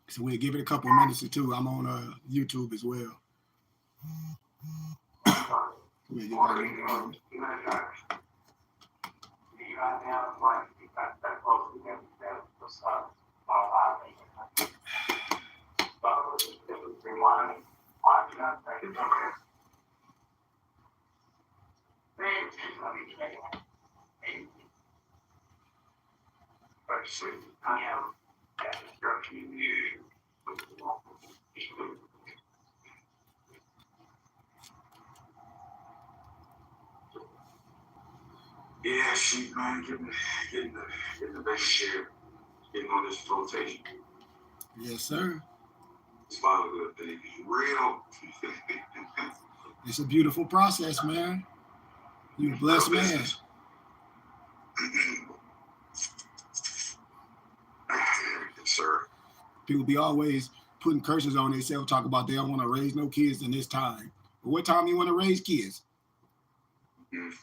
So we'll give it a couple of minutes or two. I'm on YouTube as well. We'll give it a minute. Yeah, she man, getting the best share, getting on this flotation. Yes, sir. It's all a good thing. Real. It's a beautiful process, man. You a blessed man. Yes, sir. People be always putting curses on themselves, talk about they don't want to raise no kids in this time. But what time you want to raise kids? Mm.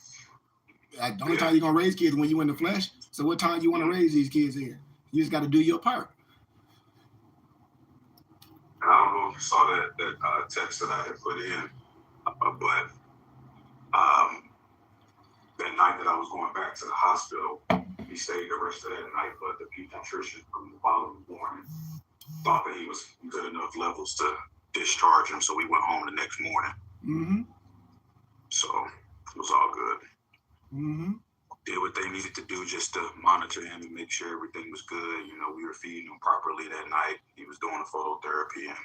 The only time you're going to raise kids when you're in the flesh. So what time you want to raise these kids in? You just got to do your part. And I don't know if you saw that text that I had put in, but that night that I was going back to the hospital, he stayed the rest of that night, but the pediatrician from the following morning thought that he was good enough levels to discharge him, so we went home the next morning. Mm-hmm. So it was all good. Mm-hmm. Did what they needed to do just to monitor him and make sure everything was good. You know, we were feeding him properly that night. He was doing the phototherapy, and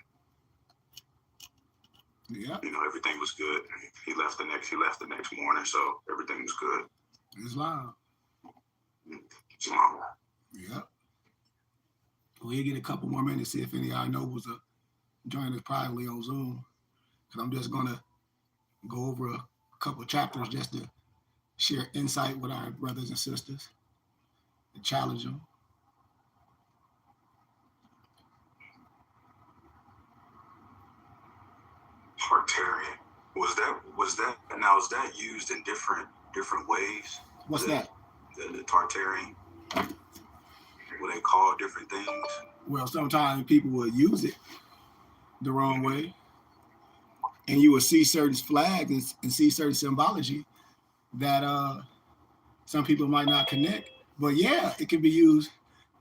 you know, everything was good. He left the next morning, so everything was good. Islam. Islam. Yep. We'll get a couple more minutes, see if any of our nobles are joining us privately on Zoom. Because I'm just going to go over a couple chapters just to share insight with our brothers and sisters and challenge them. Tartarian. Was that now is that used in different ways? What's that? The Tartarian. What they call different things? Well, sometimes people will use it the wrong way. And you will see certain flags and see certain symbology that some people might not connect. But yeah, it can be used.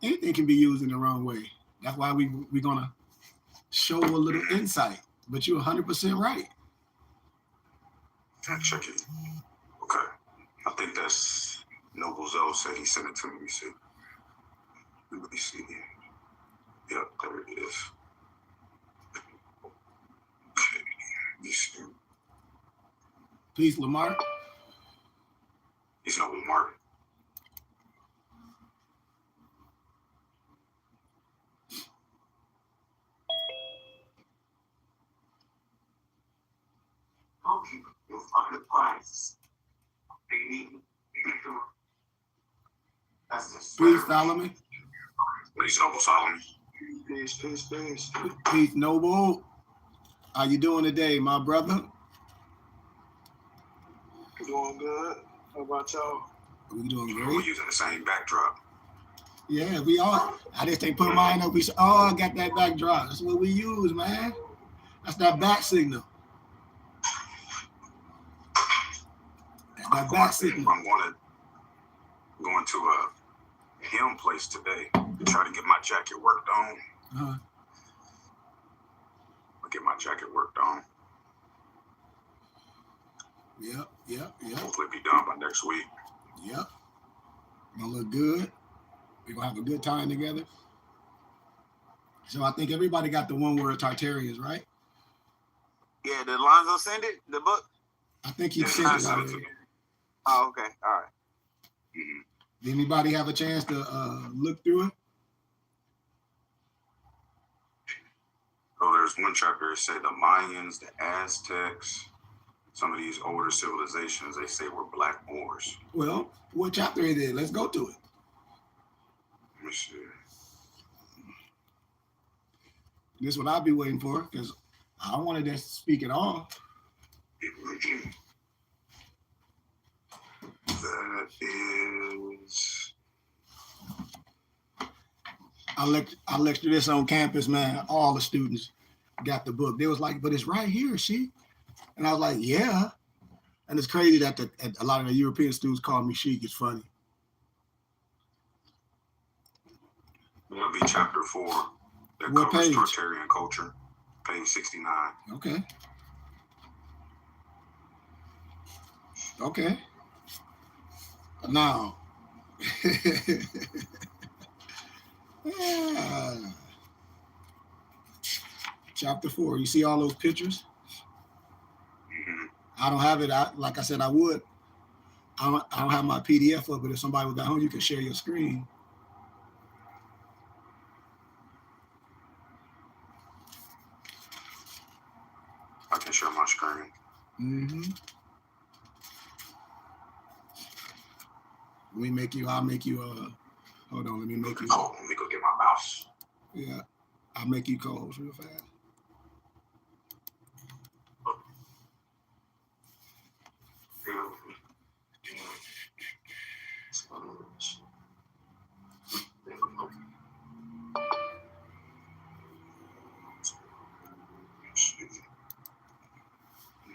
Anything can be used in the wrong way. That's why we're going to show a little insight. But you're 100% right. Check it. Okay. I think that's Noble Zoe said he sent it to me. Let me see. Yep, there it is. Okay. Let me see. Peace, Lamar. He's not Lamar. You'll find the price. Peace, Solomon. Peace, Noble Solomon. Peace, Noble. How you doing today, my brother? Doing good. How about y'all? We doing great. We're using the same backdrop. Yeah, we all. I just ain't put mine up. We all got that backdrop. That's what we use, man. That's that back signal. I'm going to a hymn place today to try to get my jacket worked on. Uh-huh. I'll get my jacket worked on. Yep. Hopefully be done by next week. Yep. Gonna look good. We're gonna have a good time together. So I think everybody got the one word Tartarians, right? Yeah, did Lonzo send it, the book? I think he sent it already. Oh, okay. All right. Mm-hmm. Did anybody have a chance to look through it? Oh, there's one chapter that say the Mayans, the Aztecs, some of these older civilizations, they say were Black Moors. Well, what chapter is it? Let's go to it. Let me see. This is what I'll be waiting for because I don't want to just speak at all. That is. I lectured this on campus, man. All the students got the book. They was like, but it's right here, see? And I was like, yeah. And it's crazy that a lot of the European students call me Sheik. It's funny. It'll be chapter 4 that What covers page? Tartarian culture, page 69. Okay. Okay. Now, chapter 4. You see all those pictures? Mm-hmm. I don't have it. Like I said, I would. I don't have my PDF up, but if somebody was at home, you can share your screen. I can share my screen. Mm-hmm. I'll make you, hold on, let me make you. Oh, let me go get my mouse. Yeah, I'll make you co-host real fast.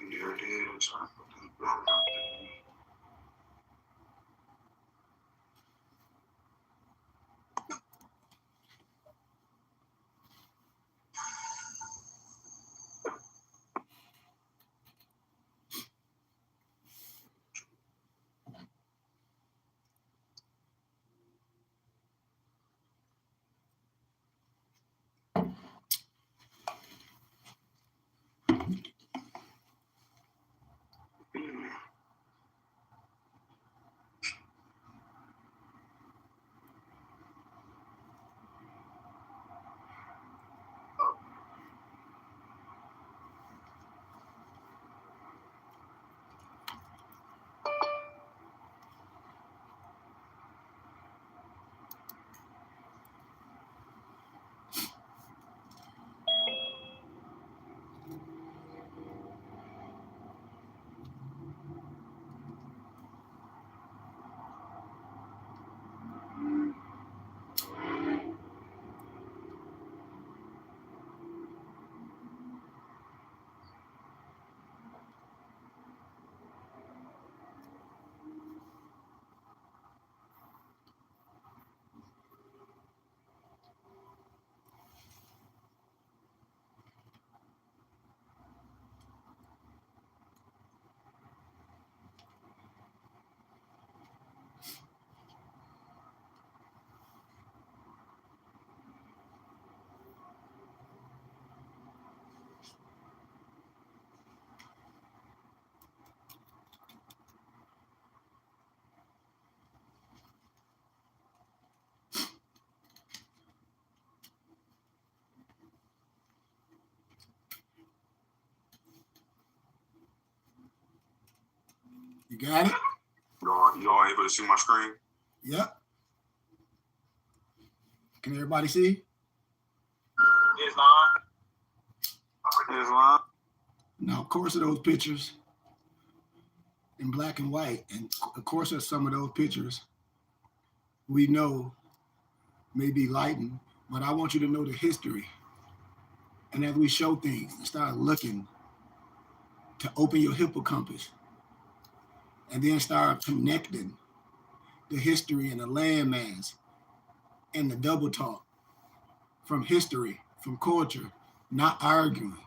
There it is. You got it? Y'all able to see my screen? Yep. Can everybody see? Islam. Now, of course, of those pictures in black and white, and of course, of some of those pictures we know may be lightened, but I want you to know the history. And as we show things and start looking to open your hippocampus and then start connecting the history and the landmass and the double talk from history, from culture, not arguing.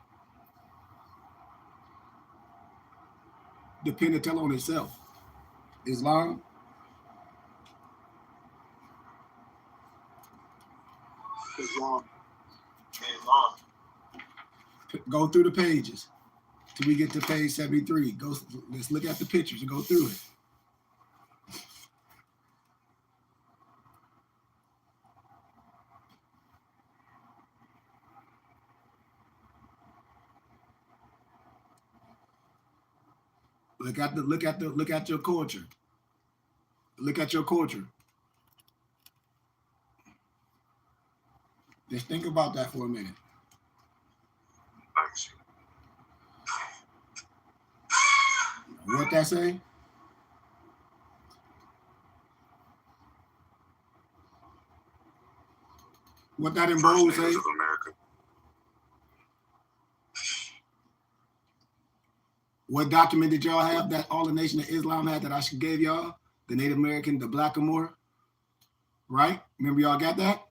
Depend to tell on itself. Islam. Go through the pages till we get to page 73. Let's look at the pictures and go through it. Look at your culture. Look at your culture. Just think about that for a minute. Thanks. What that say? What that in First bold natives say? of America. What document did y'all have that all the Nation of Islam had that I should gave y'all? The Native American, the Blackamoor, right? Remember y'all got that?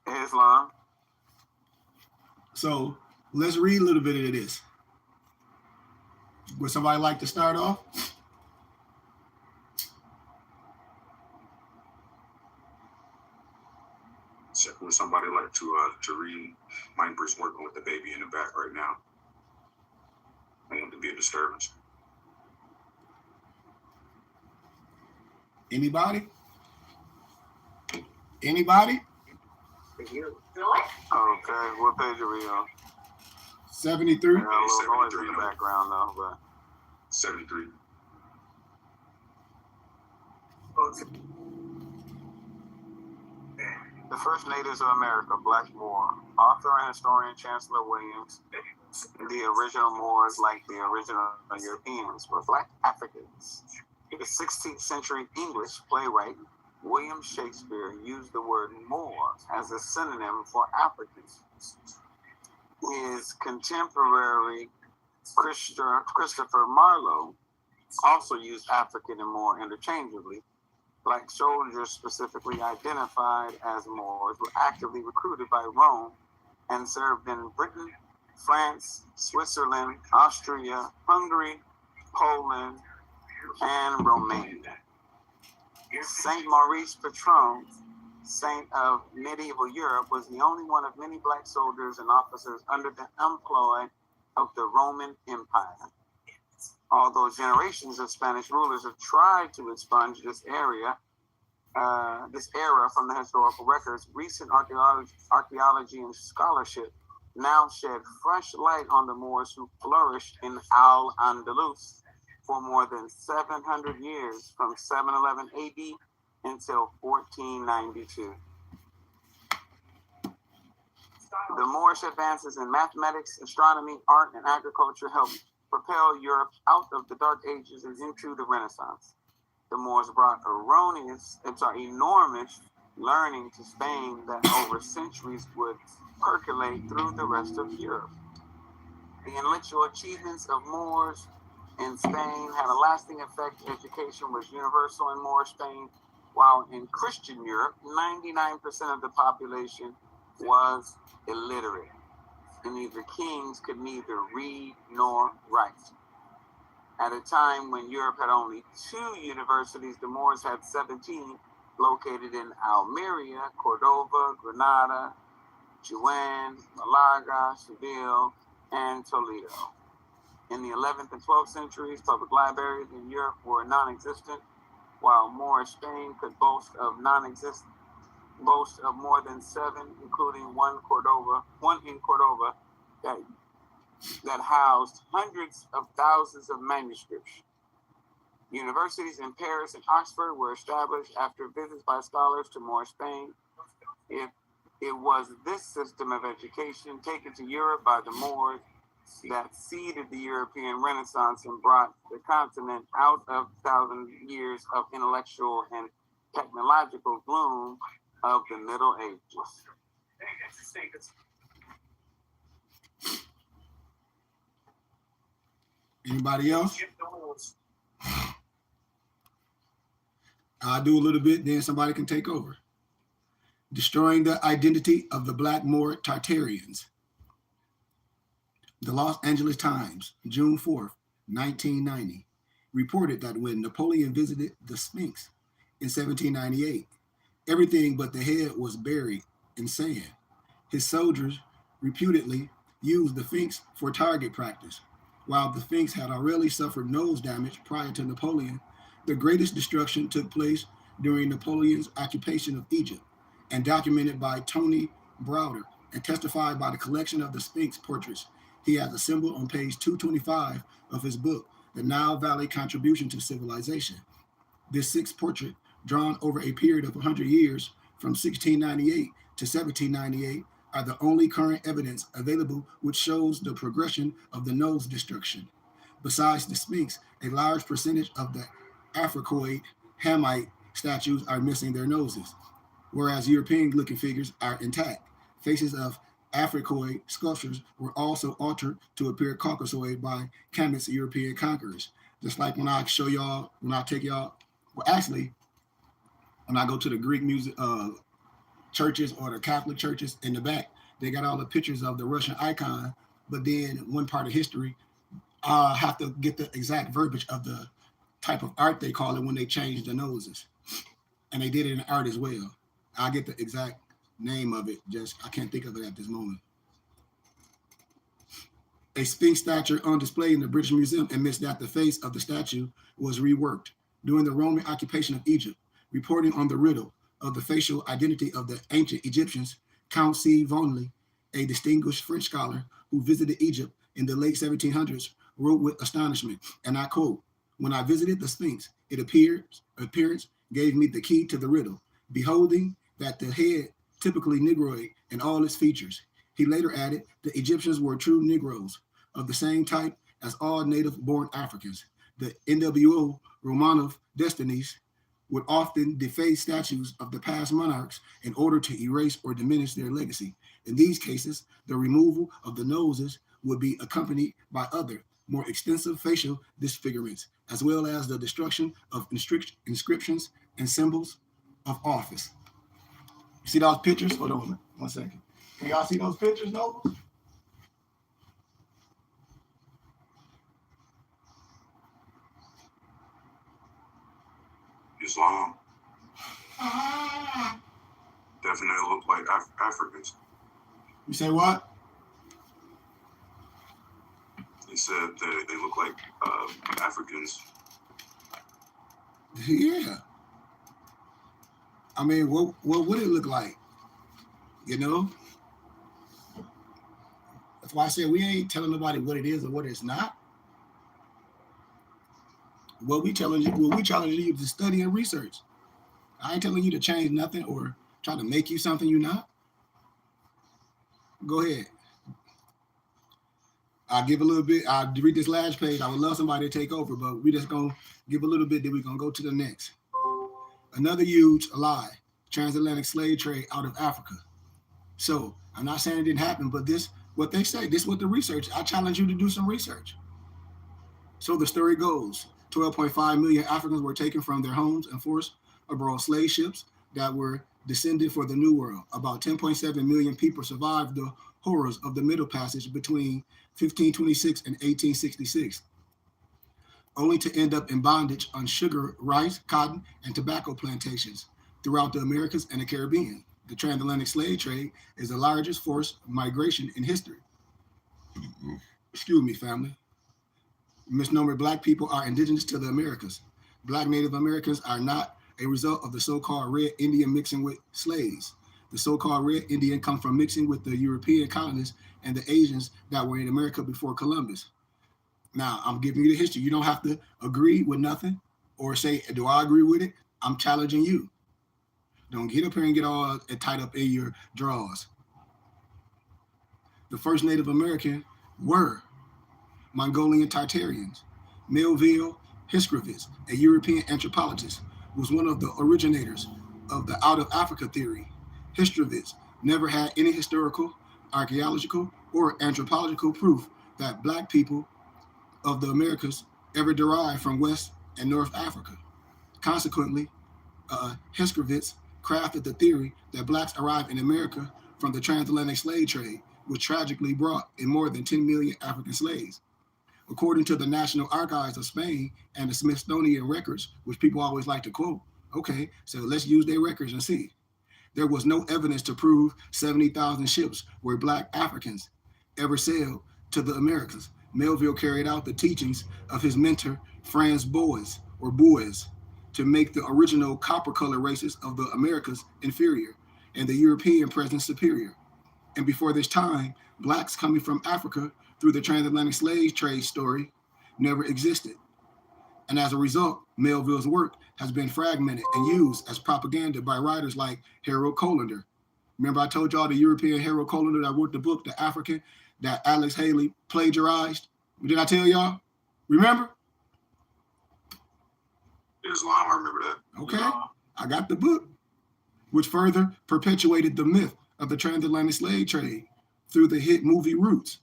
Islam. So let's read a little bit of this. Would somebody like to start off? Would somebody like to read? Mike Britt's working with the baby in the back right now. I want to be a disturbance. Anybody? Anybody? Okay, what page are we on? 73. A little noise in the background though, but 73. the first natives of America, Blackmore, author and historian Chancellor Williams, the original Moors, like the original Europeans, were Black Africans. The 16th century English playwright William Shakespeare used the word Moor as a synonym for Africans. His contemporary Christopher Marlowe also used African and Moor interchangeably. Black soldiers specifically identified as Moors were actively recruited by Rome and served in Britain, France, Switzerland, Austria, Hungary, Poland, and Romania. Saint Maurice Patron, saint of medieval Europe, was the only one of many black soldiers and officers under the employ of the Roman Empire. Although generations of Spanish rulers have tried to expunge this era from the historical records, recent archaeology and scholarship now shed fresh light on the Moors who flourished in Al-Andalus for more than 700 years, from 711 AD until 1492. The Moorish advances in mathematics, astronomy, art, and agriculture helped propel Europe out of the Dark Ages and into the Renaissance. The Moors brought enormous learning to Spain that over centuries would percolate through the rest of Europe. The intellectual achievements of Moors in Spain had a lasting effect. Education was universal in Moorish Spain, while in Christian Europe, 99% of the population was illiterate, and neither kings could neither read nor write. At a time when Europe had only 2 universities, the Moors had 17, located in Almeria, Cordova, Granada, Jaén, Malaga, Seville, and Toledo. In the 11th and 12th centuries, public libraries in Europe were non-existent, while Moorish Spain could boast of more than 7, including one in Cordova that housed hundreds of thousands of manuscripts. Universities in Paris and Oxford were established after visits by scholars to Moorish Spain. It was this system of education taken to Europe by the Moors that seeded the European Renaissance and brought the continent out of 1,000 years of intellectual and technological gloom of the Middle Ages. Anybody else? I'll do a little bit, then somebody can take over. Destroying the identity of the World Tartarians. The Los Angeles Times, June 4th, 1990, reported that when Napoleon visited the Sphinx in 1798, everything but the head was buried in sand. His soldiers reputedly used the Sphinx for target practice. While the Sphinx had already suffered nose damage prior to Napoleon, the greatest destruction took place during Napoleon's occupation of Egypt, and documented by Tony Browder and testified by the collection of the Sphinx portraits He has a symbol on page 225 of his book, The Nile Valley Contribution to Civilization. This sixth portrait, drawn over a period of 100 years from 1698 to 1798, are the only current evidence available which shows the progression of the nose destruction. Besides the Sphinx, a large percentage of the Africoid Hamite statues are missing their noses, whereas European-looking figures are intact. Faces of Africoid sculptures were also altered to appear Caucasoid by Kemet's European conquerors. Just like when I show y'all, when I take y'all, well, actually, when I go to the Greek music churches or the Catholic churches in the back, they got all the pictures of the Russian icon. But then one part of history, I have to get the exact verbiage of the type of art they call it when they change the noses, and they did it in art as well. I'll get the exact name of it. Just I can't think of it at this moment. A Sphinx statue on display in the British Museum admits that the face of the statue was reworked during the Roman occupation of Egypt. Reporting on the riddle of the facial identity of the ancient Egyptians, Count C. Vonley, a distinguished French scholar who visited Egypt in the late 1700s, wrote with astonishment, and I quote, "When I visited the Sphinx, appearance gave me the key to the riddle, beholding that the head typically Negroid in all its features." He later added, "The Egyptians were true Negroes of the same type as all native-born Africans. The NWO Romanov destinies would often deface statues of the past monarchs in order to erase or diminish their legacy. In these cases, the removal of the noses would be accompanied by other, more extensive facial disfigurements, as well as the destruction of inscriptions and symbols of office." You see those pictures? Hold on one second. Can y'all see those pictures, Nobles? Islam definitely look like Africans. You say what? They said that they look like Africans. Yeah. I mean, what would it look like? You know? That's why I said we ain't telling nobody what it is or what it's not. What we challenging you to study and research. I ain't telling you to change nothing or try to make you something you're not. Go ahead. I'll give a little bit. I'll read this last page. I would love somebody to take over, but we just gonna give a little bit, then we're gonna go to the next. Another huge lie, transatlantic slave trade out of Africa. So I'm not saying it didn't happen, but this, what they say, this is what the research, I challenge you to do some research. So the story goes, 12.5 million Africans were taken from their homes and forced aboard slave ships that were descended for the New World. About 10.7 million people survived the horrors of the Middle Passage between 1526 and 1866, only to end up in bondage on sugar, rice, cotton, and tobacco plantations throughout the Americas and the Caribbean. The transatlantic slave trade is the largest forced migration in history. Excuse me, family. Misnomer Black people are indigenous to the Americas. Black Native Americans are not a result of the so-called Red Indian mixing with slaves. The so-called Red Indian come from mixing with the European colonists and the Asians that were in America before Columbus. Now, I'm giving you the history. You don't have to agree with nothing or say, do I agree with it? I'm challenging you. Don't get up here and get all tied up in your drawers. The first Native American were Mongolian Tartarians. Melville Hiskrevitz, a European anthropologist, was one of the originators of the out of Africa theory. Hiskrevitz never had any historical, archaeological, or anthropological proof that Black people of the Americas ever derived from West and North Africa. Consequently, Hiskrevitz crafted the theory that Blacks arrived in America from the transatlantic slave trade, which tragically brought in more than 10 million African slaves. According to the National Archives of Spain and the Smithsonian records, which people always like to quote, okay, so let's use their records and see. There was no evidence to prove 70,000 ships where Black Africans ever sailed to the Americas. Melville carried out the teachings of his mentor, Franz Boas, to make the original copper color races of the Americas inferior and the European presence superior. And before this time, Blacks coming from Africa through the transatlantic slave trade story never existed. And as a result, Melville's work has been fragmented and used as propaganda by writers like Harold Colander. Remember I told y'all the European Harold Colander that wrote the book, The African, that Alex Haley plagiarized? Did I tell y'all? Remember? Islam, I remember that. Okay, I got the book, which further perpetuated the myth of the transatlantic slave trade through the hit movie Roots.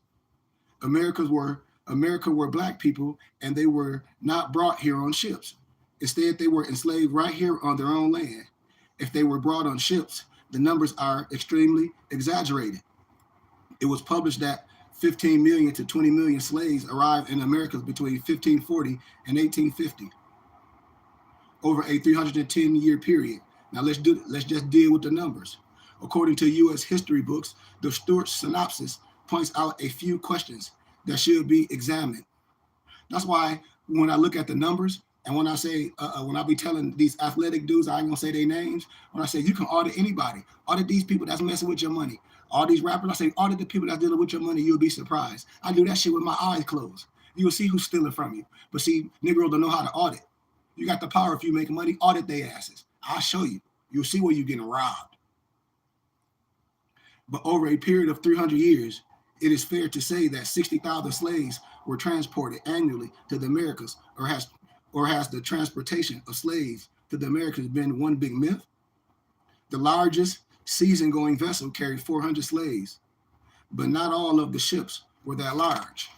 America were black people, and they were not brought here on ships. Instead, they were enslaved right here on their own land. If they were brought on ships, the numbers are extremely exaggerated. It was published that 15 million to 20 million slaves arrived in America between 1540 and 1850, over a 310-year period. Now let's just deal with the numbers. According to U.S. history books, the Stuart synopsis points out a few questions that should be examined. That's why when I look at the numbers, and when I say, when I be telling these athletic dudes, I ain't gonna say their names, when I say you can audit anybody, audit these people that's messing with your money. All these rappers, I say audit the people that's dealing with your money, you'll be surprised. I do that shit with my eyes closed. You'll see who's stealing from you. But see, Negroes don't know how to audit. You got the power if you make money, audit their asses. I'll show you. You'll see where you're getting robbed. But over a period of 300 years, it is fair to say that 60,000 slaves were transported annually to the Americas, or has the transportation of slaves to the Americas been one big myth? The largest season-going vessel carried 400 slaves, but not all of the ships were that large.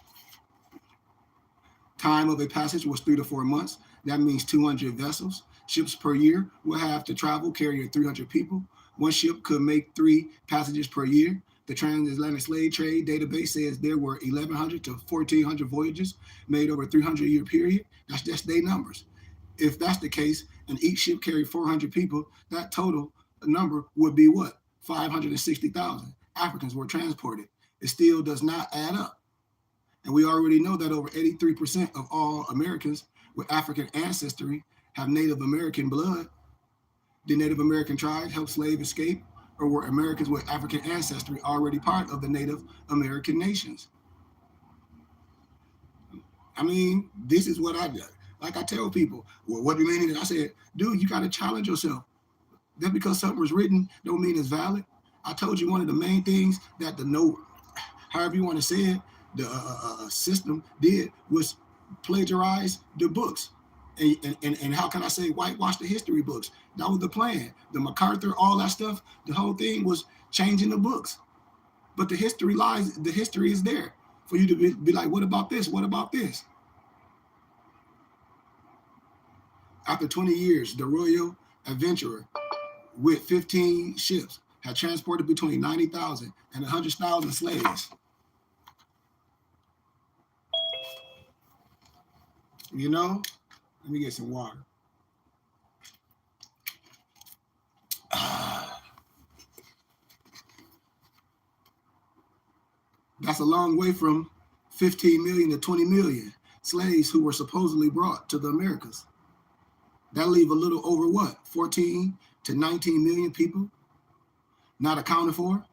Time of a passage was 3 to 4 months. That means 200 vessels. Ships per year will have to travel carrying 300 people. One ship could make 3 passages per year. The transatlantic slave trade database says there were 1,100 to 1,400 voyages made over a 300-year period. That's just their numbers. If that's the case, and each ship carried 400 people, that total number would be what? 560,000 Africans were transported. It still does not add up. And we already know that over 83% of all Americans with African ancestry have Native American blood. Did Native American tribes help slaves escape, or were Americans with African ancestry already part of the Native American nations? I mean, this is what I do. Like I tell people, well, what do you mean? I said, dude, you got to challenge yourself. Just because something was written don't mean it's valid. I told you one of the main things that however you want to say it, the system did was plagiarize the books. And how can I say whitewash the history books? That was the plan. The MacArthur, all that stuff, the whole thing was changing the books. But the history is there for you to be like, what about this? What about this? After 20 years, the Royal Adventurer with 15 ships had transported between 90,000 and 100,000 slaves. You know, let me get some water. That's a long way from 15 million to 20 million slaves who were supposedly brought to the Americas. That leave a little over what? 14 to 19 million people not accounted for.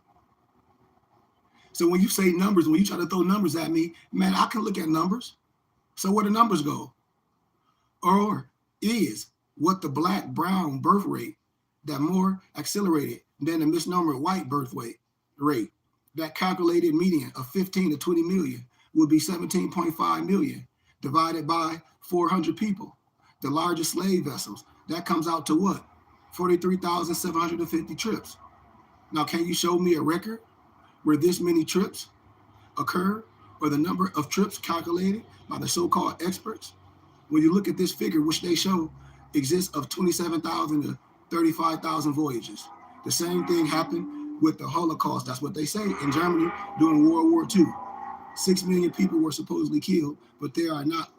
So when you say numbers, when you try to throw numbers at me, man, I can look at numbers. So where the numbers go? Or is what the black-brown birth rate that more accelerated than the misnomer white birth rate, that calculated median of 15 to 20 million would be 17.5 million divided by 400 people. The largest slave vessels, that comes out to what? 43,750 trips. Now, can you show me a record where this many trips occur, or the number of trips calculated by the so-called experts? When you look at this figure, which they show exists of 27,000 to 35,000 voyages. The same thing happened with the Holocaust. That's what they say in Germany during World War II. 6 million people were supposedly killed, but there are not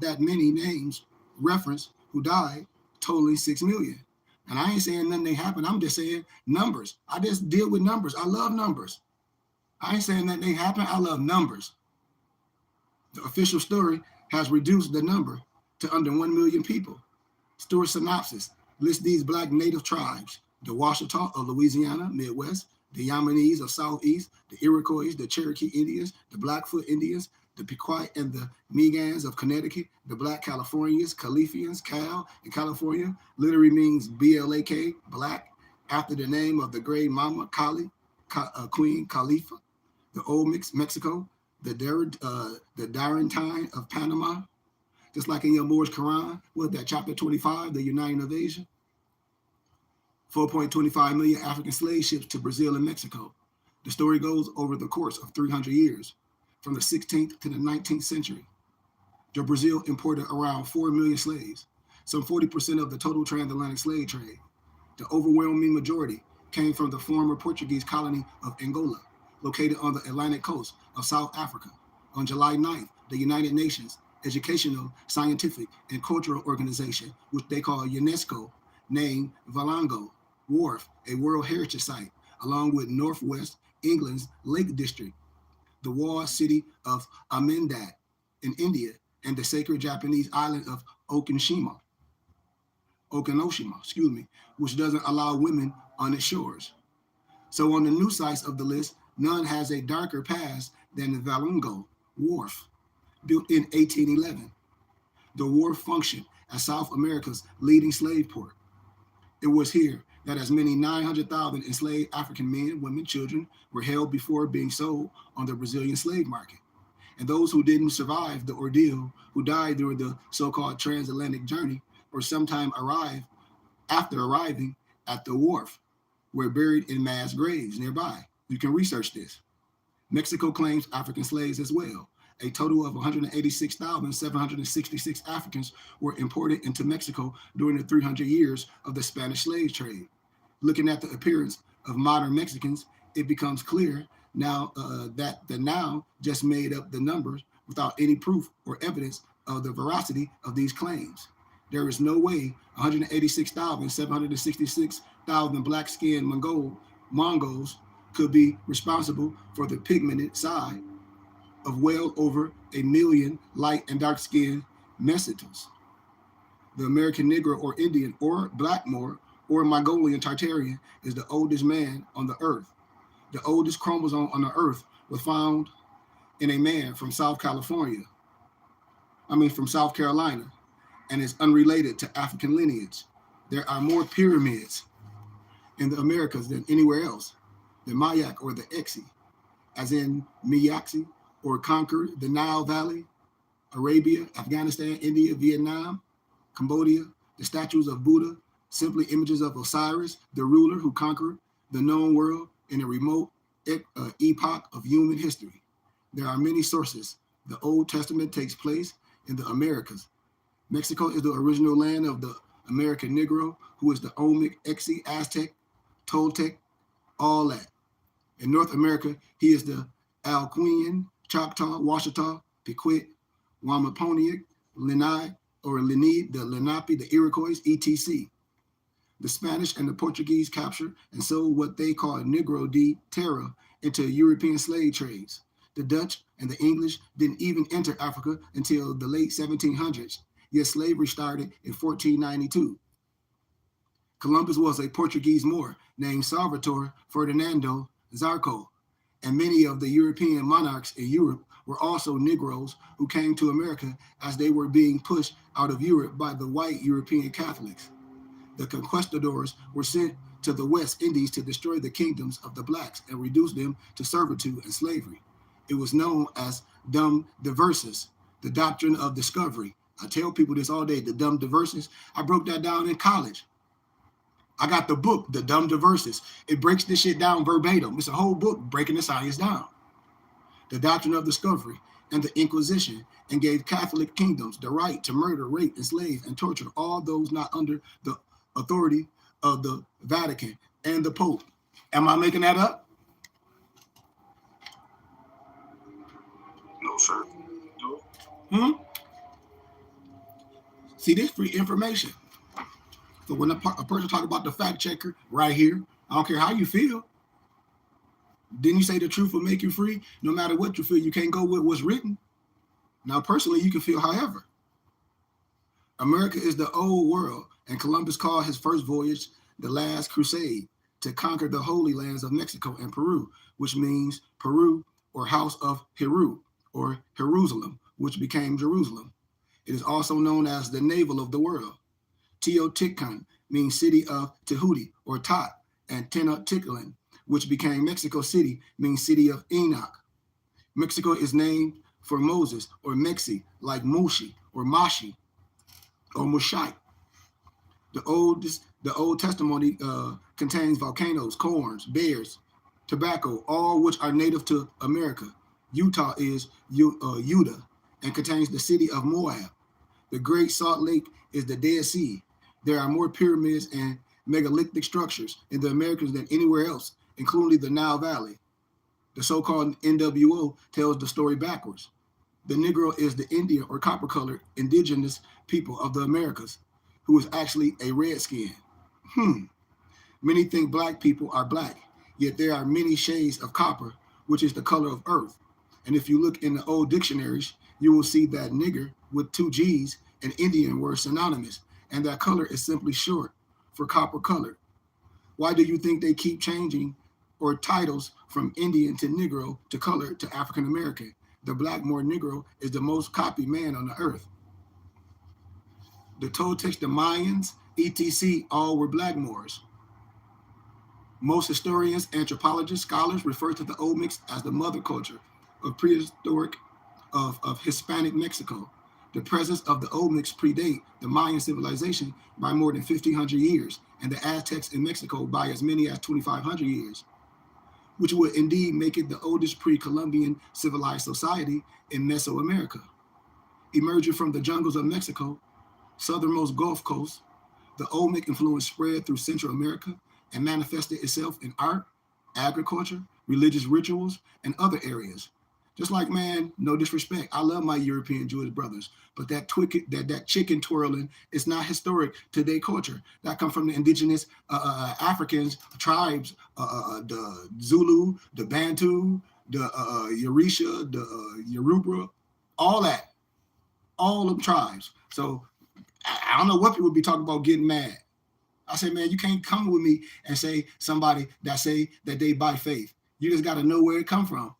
that many names referenced who died, totaling 6 million. And I ain't saying nothing happened. I'm just saying numbers. I just deal with numbers. I love numbers. I ain't saying nothing happened. I love numbers. The official story has reduced the number to under 1 million people. Stuart synopsis lists these black native tribes: the Washita of Louisiana, Midwest, the Yamanese of Southeast, the Iroquois, the Cherokee Indians, the Blackfoot Indians, the Pequot and the Megans of Connecticut, the Black Californians, Califians, Cal in California, literally means BLAK, black, after the name of the great Mama Kali, Queen Khalifa, the Olmecs, Mexico, the Darentine of Panama, just like in your Moorish Quran, what that chapter 25, the Uniting of Asia, 4.25 million African slave ships to Brazil and Mexico. The story goes over the course of 300 years, from the 16th to the 19th century. Brazil imported around 4 million slaves, some 40% of the total transatlantic slave trade. The overwhelming majority came from the former Portuguese colony of Angola, located on the Atlantic coast of South Africa. On July 9th, the United Nations Educational, Scientific, and Cultural Organization, which they call UNESCO, named Valango Wharf a World Heritage Site, along with Northwest England's Lake District, the walled city of Amendat in India, and the sacred Japanese island of Okinoshima, which doesn't allow women on its shores. So on the new sites of the list, none has a darker past than the Valango Wharf, built in 1811. The wharf functioned as South America's leading slave port. It was here that as many 900,000 enslaved African men, women, children were held before being sold on the Brazilian slave market. And those who didn't survive the ordeal, who died during the so-called transatlantic journey, or sometime after arriving at the wharf, were buried in mass graves nearby. You can research this. Mexico claims African slaves as well. A total of 186,766 Africans were imported into Mexico during the 300 years of the Spanish slave trade. Looking at the appearance of modern Mexicans, it becomes clear now that the now just made up the numbers without any proof or evidence of the veracity of these claims. There is no way 186,766,000 black-skinned Mongols could be responsible for the pigmented side of well over 1 million light and dark-skinned Mestizos. The American Negro or Indian or Black Moor or Mongolian Tartarian is the oldest man on the earth. The oldest chromosome on the earth was found in a man from South Carolina, and is unrelated to African lineage. There are more pyramids in the Americas than anywhere else. The Mayak or the Exi, as in Miyaksi, or conquered the Nile Valley, Arabia, Afghanistan, India, Vietnam, Cambodia. The statues of Buddha, simply images of Osiris, the ruler who conquered the known world in a remote epoch of human history. There are many sources. The Old Testament takes place in the Americas. Mexico is the original land of the American Negro, who is the Olmec, Exi, Aztec, Toltec, all that. In North America, he is the Alcuin, Choctaw, Washita, Pequot, Wamaponic, Lenni, or Lenni, the Lenape, the Iroquois, etc. The Spanish and the Portuguese captured and sold what they call Negro de Terra into European slave trades. The Dutch and the English didn't even enter Africa until the late 1700s, yet slavery started in 1492. Columbus was a Portuguese Moor named Salvator Ferdinando Zarco, and many of the European monarchs in Europe were also Negroes who came to America as they were being pushed out of Europe by the white European Catholics. The conquistadors were sent to the West Indies to destroy the kingdoms of the blacks and reduce them to servitude and slavery. It was known as dum diversas, the doctrine of discovery. I tell people this all day, the dum diversas. I broke that down in college. I got the book, The Dum Diversas. It breaks this shit down verbatim. It's a whole book breaking the science down. The doctrine of discovery and the Inquisition, and gave Catholic kingdoms the right to murder, rape, enslave, and torture all those not under the authority of the Vatican and the Pope. Am I making that up? No, sir. See, this free information. So when a person talk about the fact checker right here, I don't care how you feel. Didn't you say the truth will make you free? No matter what you feel, you can't go with what's written. Now, personally, you can feel however. America is the old world, and Columbus called his first voyage the Last Crusade. to conquer the holy lands of Mexico and Peru, which means Peru or house of Heru, or Jerusalem, which became Jerusalem. It is also known as the navel of the world. Teotihuacan means city of Tehuti or Tot, and Tenochtitlan, which became Mexico City, means city of Enoch. Mexico is named for Moses or Mexi, like Mushi or Mashi or Mushai. The Old Testimony contains volcanoes, corns, bears, tobacco, all which are native to America. Utah is Utah and contains the city of Moab. The Great Salt Lake is the Dead Sea. There are more pyramids and megalithic structures in the Americas than anywhere else, including the Nile Valley. The so-called NWO tells the story backwards. The Negro is the Indian or copper-colored indigenous people of the Americas, who is actually a redskin. Many think black people are black, yet there are many shades of copper, which is the color of earth. And if you look in the old dictionaries, you will see that nigger with 2 G's and Indian were synonymous, and that color is simply short for copper colored. Why do you think they keep changing or titles from Indian to Negro to colored to African American? The black more Negro is the most copied man on the earth. The Toltecs, the Mayans, etc., all were black Moors. Most historians, anthropologists, scholars refer to the Olmecs as the mother culture of prehistoric of Hispanic Mexico. The presence of the Olmecs predate the Mayan civilization by more than 1,500 years, and the Aztecs in Mexico by as many as 2,500 years, which would indeed make it the oldest pre-Columbian civilized society in Mesoamerica. Emerging from the jungles of Mexico, southernmost Gulf Coast, the Olmec influence spread through Central America and manifested itself in art, agriculture, religious rituals, and other areas. Just like, man, no disrespect, I love my European Jewish brothers, but that chicken twirling is not historic to their culture. That comes from the indigenous Africans, tribes, the Zulu, the Bantu, the Orisha, the Yoruba, all them tribes. So I don't know what people be talking about getting mad. I say, man, you can't come with me and say somebody that say that they by faith. You just got to know where it come from.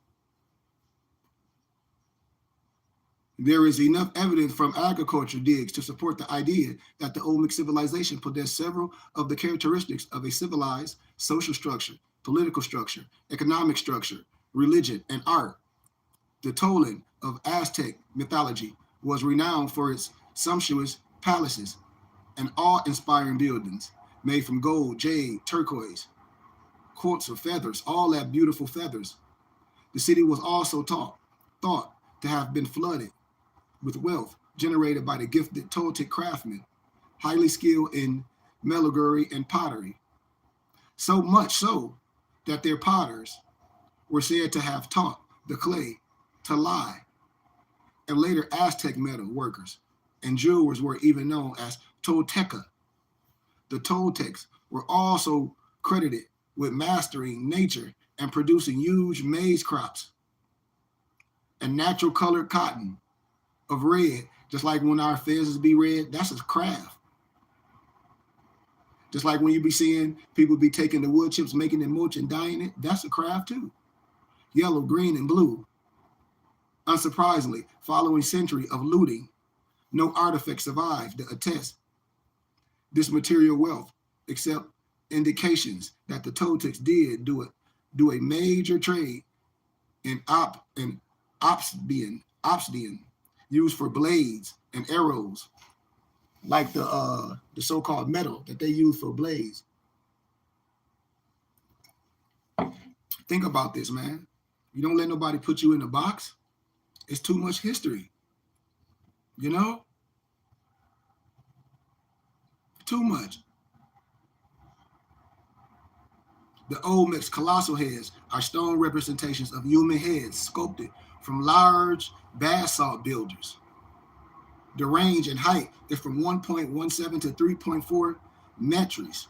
There is enough evidence from agriculture digs to support the idea that the Olmec civilization possessed several of the characteristics of a civilized social structure, political structure, economic structure, religion, and art. The Tolan of Aztec mythology was renowned for its sumptuous palaces and awe-inspiring buildings made from gold, jade, turquoise, quartz or feathers, all that beautiful feathers. The city was also thought to have been flooded with wealth generated by the gifted Toltec craftsmen, highly skilled in metallurgy and pottery. So much so that their potters were said to have taught the clay to lie. And later Aztec metal workers and jewelers were even known as Tolteca. The Toltecs were also credited with mastering nature and producing huge maize crops and natural colored cotton of red, just like when our feathers be red, that's a craft. Just like when you be seeing people be taking the wood chips, making them mulch and dyeing it, that's a craft too. Yellow, green, and blue. Unsurprisingly, following century of looting, no artifacts survived to attest this material wealth, except indications that the Toltecs did do a major trade in obsidian used for blades and arrows, like the so-called metal that they use for blades. Think about this, man. You don't let nobody put you in a box. It's too much history. You know? Too much. The Olmec's colossal heads are stone representations of human heads sculpted from large basalt builders. The range and height is from 1.17 to 3.4 meters,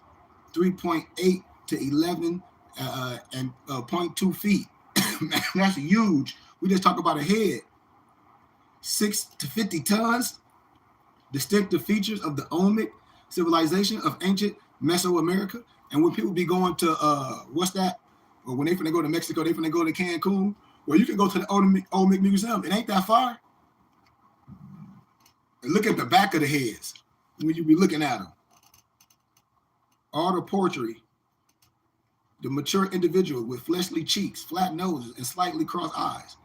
3.8 to 11 and 0.2 feet. That's huge. We just talk about a head. 6 to 50 tons. Distinctive features of the Olmec civilization of ancient Mesoamerica And when people be going to what's that? Or when they finna go to Mexico, they finna go to Cancun. Well, you can go to the Olmec Museum. It ain't that far. And look at the back of the heads when you be looking at them. All the portraiture, the mature individual with fleshly cheeks, flat noses, and slightly crossed eyes.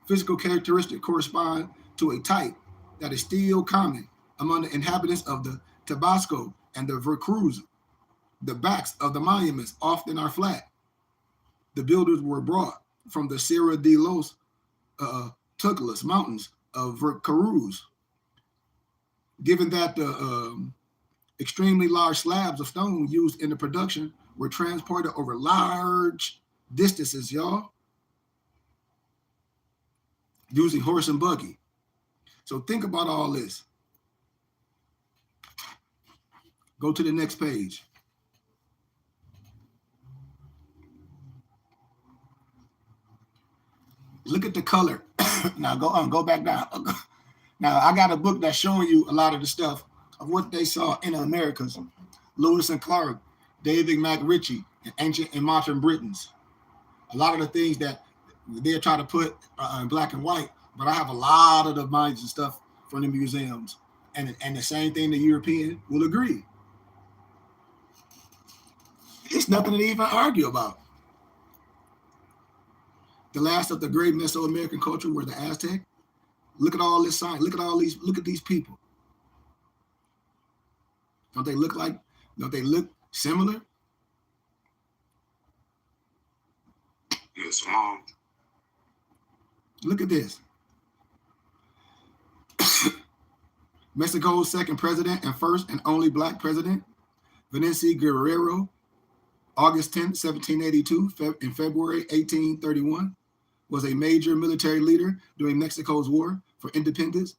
Physical characteristics correspond to a type that is still common among the inhabitants of the Tabasco and the Veracruz. The backs of the monuments often are flat. The builders were brought from the Sierra de los Tuclas mountains of Veracruz. Given that the extremely large slabs of stone used in the production were transported over large distances, y'all, using horse and buggy. So think about all this. Go to the next page. Look at the color. Now go back down. Now I got a book that's showing you a lot of the stuff of what they saw in the Americas. Lewis and Clark, David McRitchie, and ancient and modern Britons. A lot of the things that they're trying to put in black and white, but I have a lot of the minds and stuff from the museums. And the same thing the European will agree. It's nothing to even argue about. The last of the great Mesoamerican culture were the Aztec. Look at all this sign. Look at these people. Don't they look similar? Yes, Mom. Look at this. Mexico's second president and first and only black president, Venancio Guerrero, August 10, 1782, in February 1831, was a major military leader during Mexico's war for independence,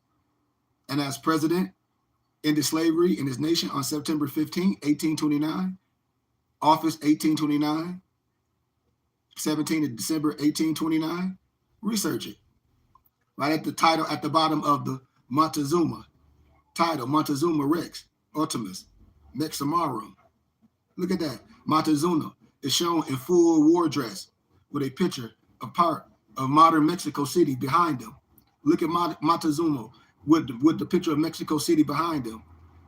and as president, ended slavery in his nation on September 15, 1829, office 1829, 17 of December 1829. Research it. Right at the title at the bottom of the Montezuma title, Montezuma Rex, Ultimus, Mexamarum. Look at that. Montezuma is shown in full war dress with a picture of part of modern Mexico City behind him. Look at Montezuma with the picture of Mexico City behind him.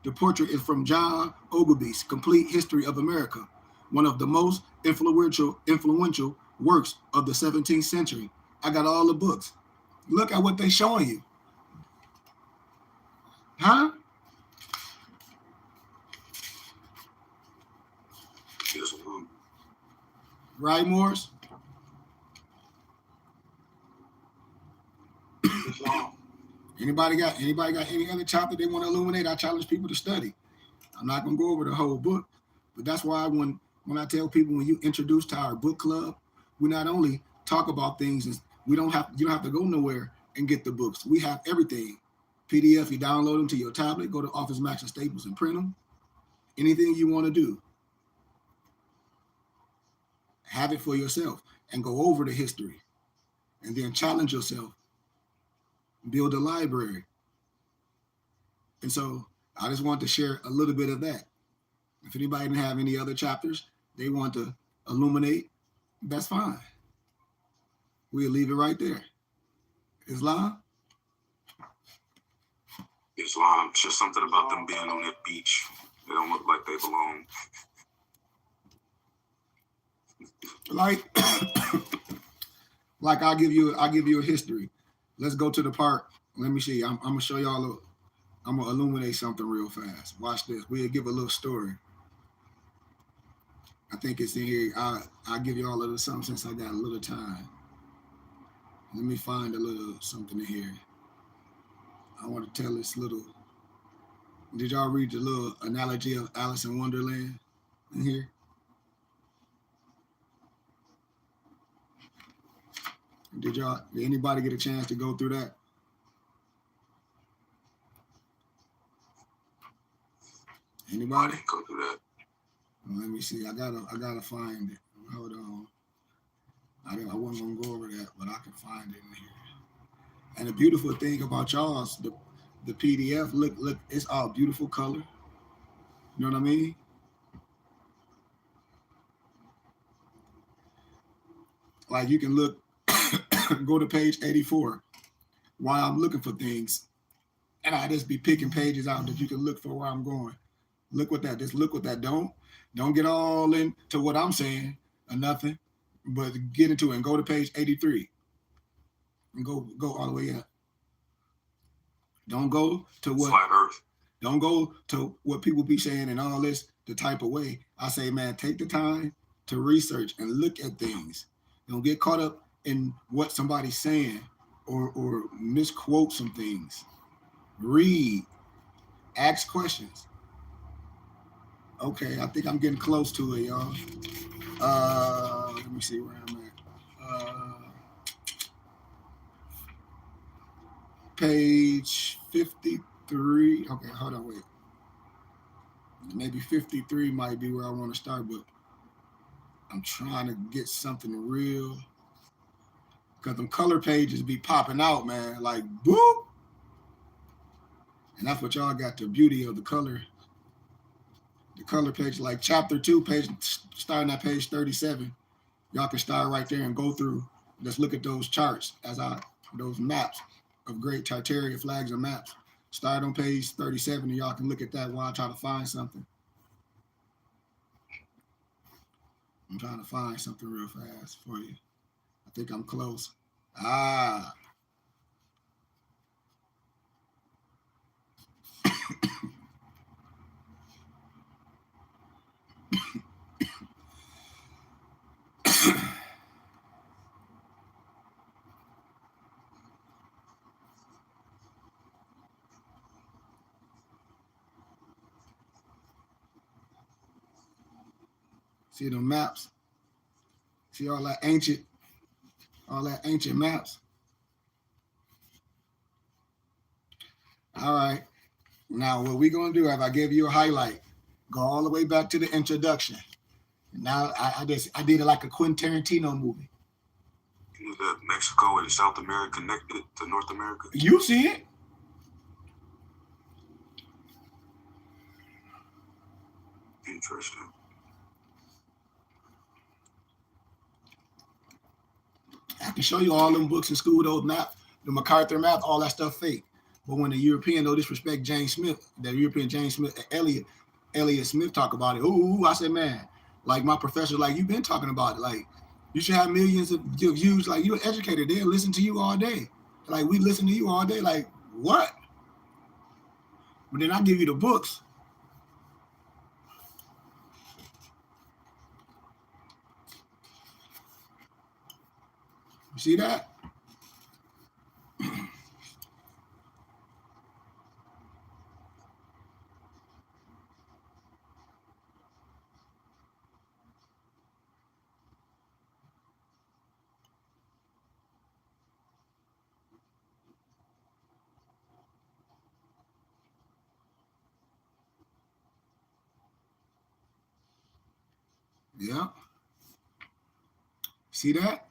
The portrait is from John Ogilvy's Complete History of America, one of the most influential works of the 17th century. I got all the books. Look at what they're showing you. Huh? Yes, Mom. Right, Morris? Yes, Mom. Anybody got any other chapter they want to illuminate? I challenge people to study. I'm not gonna go over the whole book, but that's why when I tell people, when you introduce to our book club, we not only talk about things, you don't have to go nowhere and get the books. We have everything. PDF, you download them to your tablet, go to Office Max and Staples and print them. Anything you want to do, have it for yourself and go over the history and then challenge yourself. Build a library. And so I just want to share a little bit of that. If anybody didn't have any other chapters they want to illuminate, that's fine. We'll leave it right there. Islam? Islam. It's just something about them being on that beach. They don't look like they belong. Like I'll give you a history. Let's go to the part. Let me see. I'm gonna show y'all I'm gonna illuminate something real fast. Watch this. We'll give a little story. I think it's in here. I'll give you all a little something since I got a little time. Let me find a little something in here. I want to tell this little. Did y'all read the little analogy of Alice in Wonderland in here? Did anybody get a chance to go through that? Anybody? I didn't go through that. Well, let me see. I gotta find it. Hold on. I wasn't gonna go over that, but I can find it in here. And the beautiful thing about y'all's the PDF. Look, it's all beautiful color. You know what I mean? Like you can look, go to page 84 while I'm looking for things. And I just be picking pages out that you can look for where I'm going. Look with that. Just look with that. Don't get all into what I'm saying or nothing, but get into it and go to page 83 and go all the way up. Don't go to what Flat Earth. don't go to what people be saying and all this the type of way. I say, man, take the time to research and look at things. Don't get caught up in what somebody's saying or misquote some things. Read, ask questions. Okay, I think I'm getting close to it, y'all. Let me see where I'm at. Page 53. Okay, hold on, wait. Maybe 53 might be where I want to start, but I'm trying to get something real. Because them color pages be popping out, man. Like, boop. And that's what y'all got, the beauty of the color. The color page, like chapter 2, page starting at page 37. Y'all can start right there and go through. Let's look at those charts those maps of great Tartarian flags and maps. Start on page 37 and y'all can look at that while I try to find something. I'm trying to find something real fast for you. I think I'm close. See the maps? See all that ancient maps? All right. Now what we gonna do, if I give you a highlight, go all the way back to the introduction. Now I did it like a Quentin Tarantino movie. That Mexico and South America connected to North America. You see it? Interesting. I can show you all them books in school, those maps, the MacArthur map, all that stuff fake. But when the European, no disrespect, James Smith, the European James Smith, Elliot Smith talk about it. Ooh, I said, man, like my professor, like you've been talking about it. Like you should have millions of views. Like you're an educator. They'll listen to you all day. Like we listen to you all day. Like what? But then I give you the books. You see that? Yeah. See that?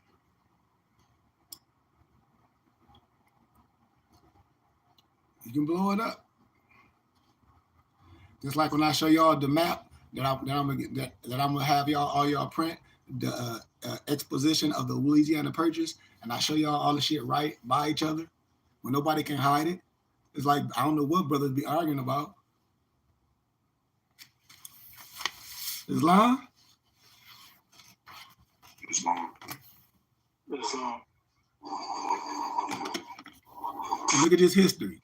You can blow it up. Just like when I show y'all the map that I'm gonna have y'all print the exposition of the Louisiana Purchase, and I show y'all all the shit right by each other, when nobody can hide it. It's like I don't know what brothers be arguing about. Islam. Look at this history.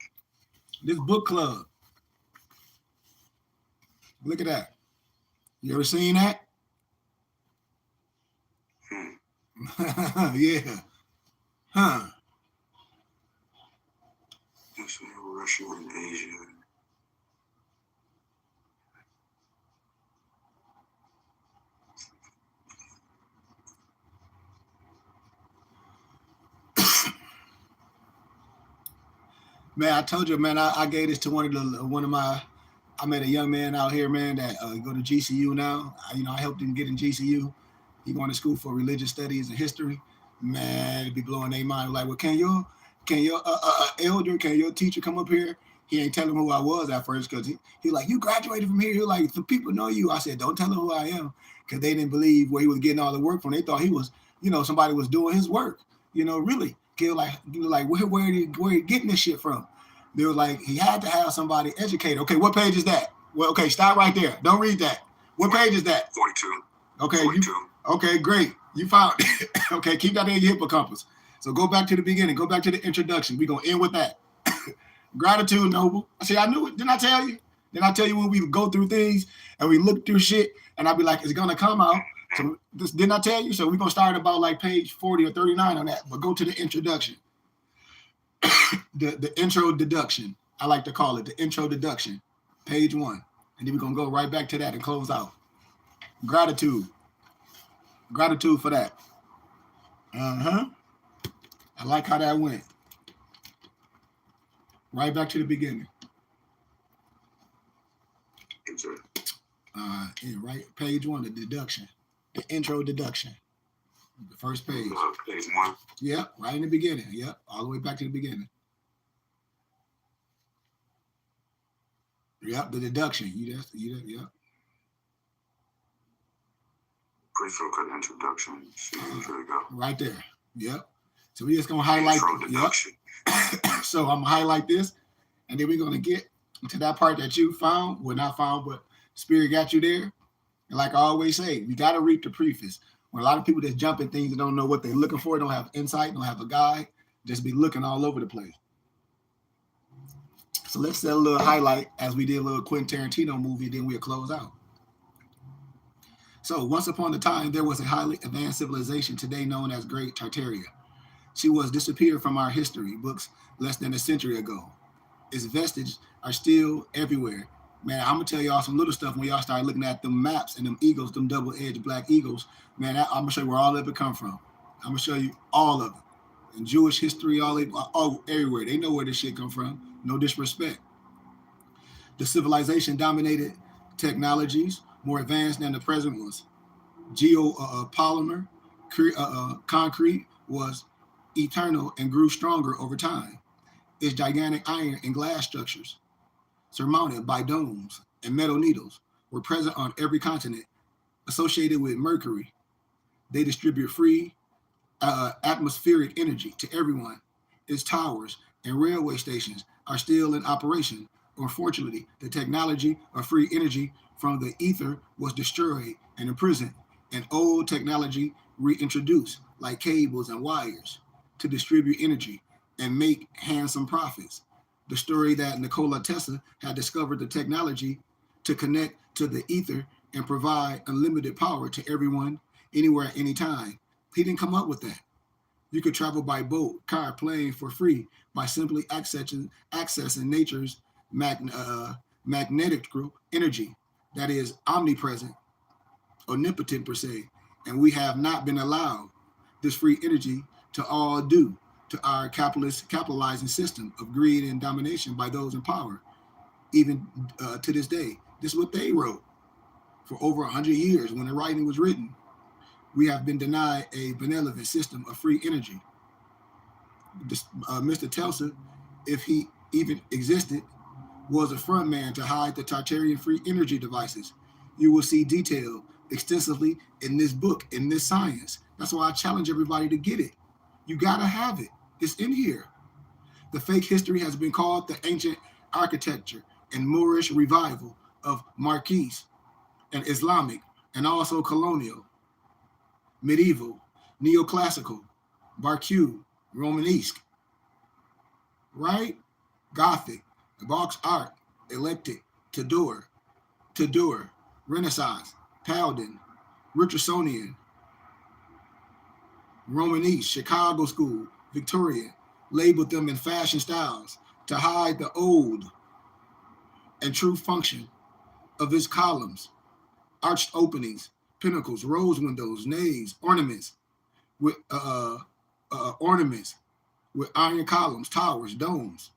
This book club. Look at that. You ever seen that? Yeah. Huh. Russia and Asia. Man, I told you, man, I gave this to I met a young man out here, man, that go to GCU now. I helped him get in GCU. He going to school for religious studies and history. Man, it'd be blowing their mind. Like, well, can your elder, can your teacher come up here? He ain't telling who I was at first because he like, you graduated from here. He like, the people know you. I said, don't tell them who I am, because they didn't believe where he was getting all the work from. They thought he was somebody was doing his work. Really. Like where he getting this shit from? They were like, he had to have somebody educated. Okay, what page is that? Well, okay, stop right there. Don't read that. What page is that? 42. Okay, 42. Okay, great. You found it. Okay, keep that in your hippocampus. So go back to the beginning. Go back to the introduction. We're going to end with that. Gratitude, Noble. See, I knew it. Didn't I tell you? Didn't I tell you when we go through things and we look through shit and I'll be like, it's going to come out. So this didn't I tell you? So we're going to start about like page 40 or 39 on that. But go to the introduction. the intro deduction. I like to call it the intro deduction. Page 1. And then we're going to go right back to that and close out. Gratitude. Gratitude for that. I like how that went. Right back to the beginning. Right. Page 1, the deduction. The intro deduction. The first page. Page 1. Yep, right in the beginning. Yep, all the way back to the beginning. Yep, the deduction. Yep. Pretty good introduction. There you go. Right there. Yep. So we're just gonna highlight. Yep. So I'm gonna highlight this, and then we're gonna get to that part that you found. Well, not found, but Spirit got you there. And like I always say, we gotta read the preface. When a lot of people just jump in things and don't know what they're looking for, don't have insight, don't have a guide, just be looking all over the place. So let's set a little highlight as we did a little Quentin Tarantino movie, then we'll close out. So once upon a time, there was a highly advanced civilization today known as Great Tartaria. She was disappeared from our history books less than a century ago. Its vestiges are still everywhere. Man, I'm going to tell y'all some little stuff when y'all start looking at them maps and them eagles, them double-edged black eagles. Man, I'm going to show you where all of it come from. I'm going to show you all of it. In Jewish history, all everywhere. They know where this shit come from. No disrespect. The civilization dominated technologies more advanced than the present ones. Polymer, concrete was eternal and grew stronger over time. Its gigantic iron and glass structures, surmounted by domes and metal needles, were present on every continent. Associated with Mercury, they distribute free atmospheric energy to everyone. Its towers and railway stations are still in operation. Unfortunately, the technology of free energy from the ether was destroyed and imprisoned, and old technology reintroduced, like cables and wires, to distribute energy and make handsome profits. The story that Nikola Tesla had discovered the technology to connect to the ether and provide unlimited power to everyone, anywhere, anytime. He didn't come up with that. You could travel by boat, car, plane for free by simply accessing nature's magnetic group energy that is omnipresent, omnipotent per se, and we have not been allowed this free energy to all due to our capitalizing system of greed and domination by those in power. Even to this day, this is what they wrote for over 100 years when the writing was written. We have been denied a benevolent system of free energy. Mr. Tesla, if he even existed, was a front man to hide the Tartarian free energy devices. You will see detailed extensively in this book, in this science. That's why I challenge everybody to get it. You gotta have it. It's in here. The fake history has been called the ancient architecture and Moorish revival of Marquise and Islamic and also colonial, medieval, neoclassical, Baroque, Romanesque, right? Gothic, Baroque art, eclectic, Tudor, Renaissance, Paladin, Richardsonian, Romanesque, Chicago School, Victorian, labeled them in fashion styles to hide the old and true function of its columns, arched openings, pinnacles, rose windows, naves, ornaments with iron columns, towers, domes.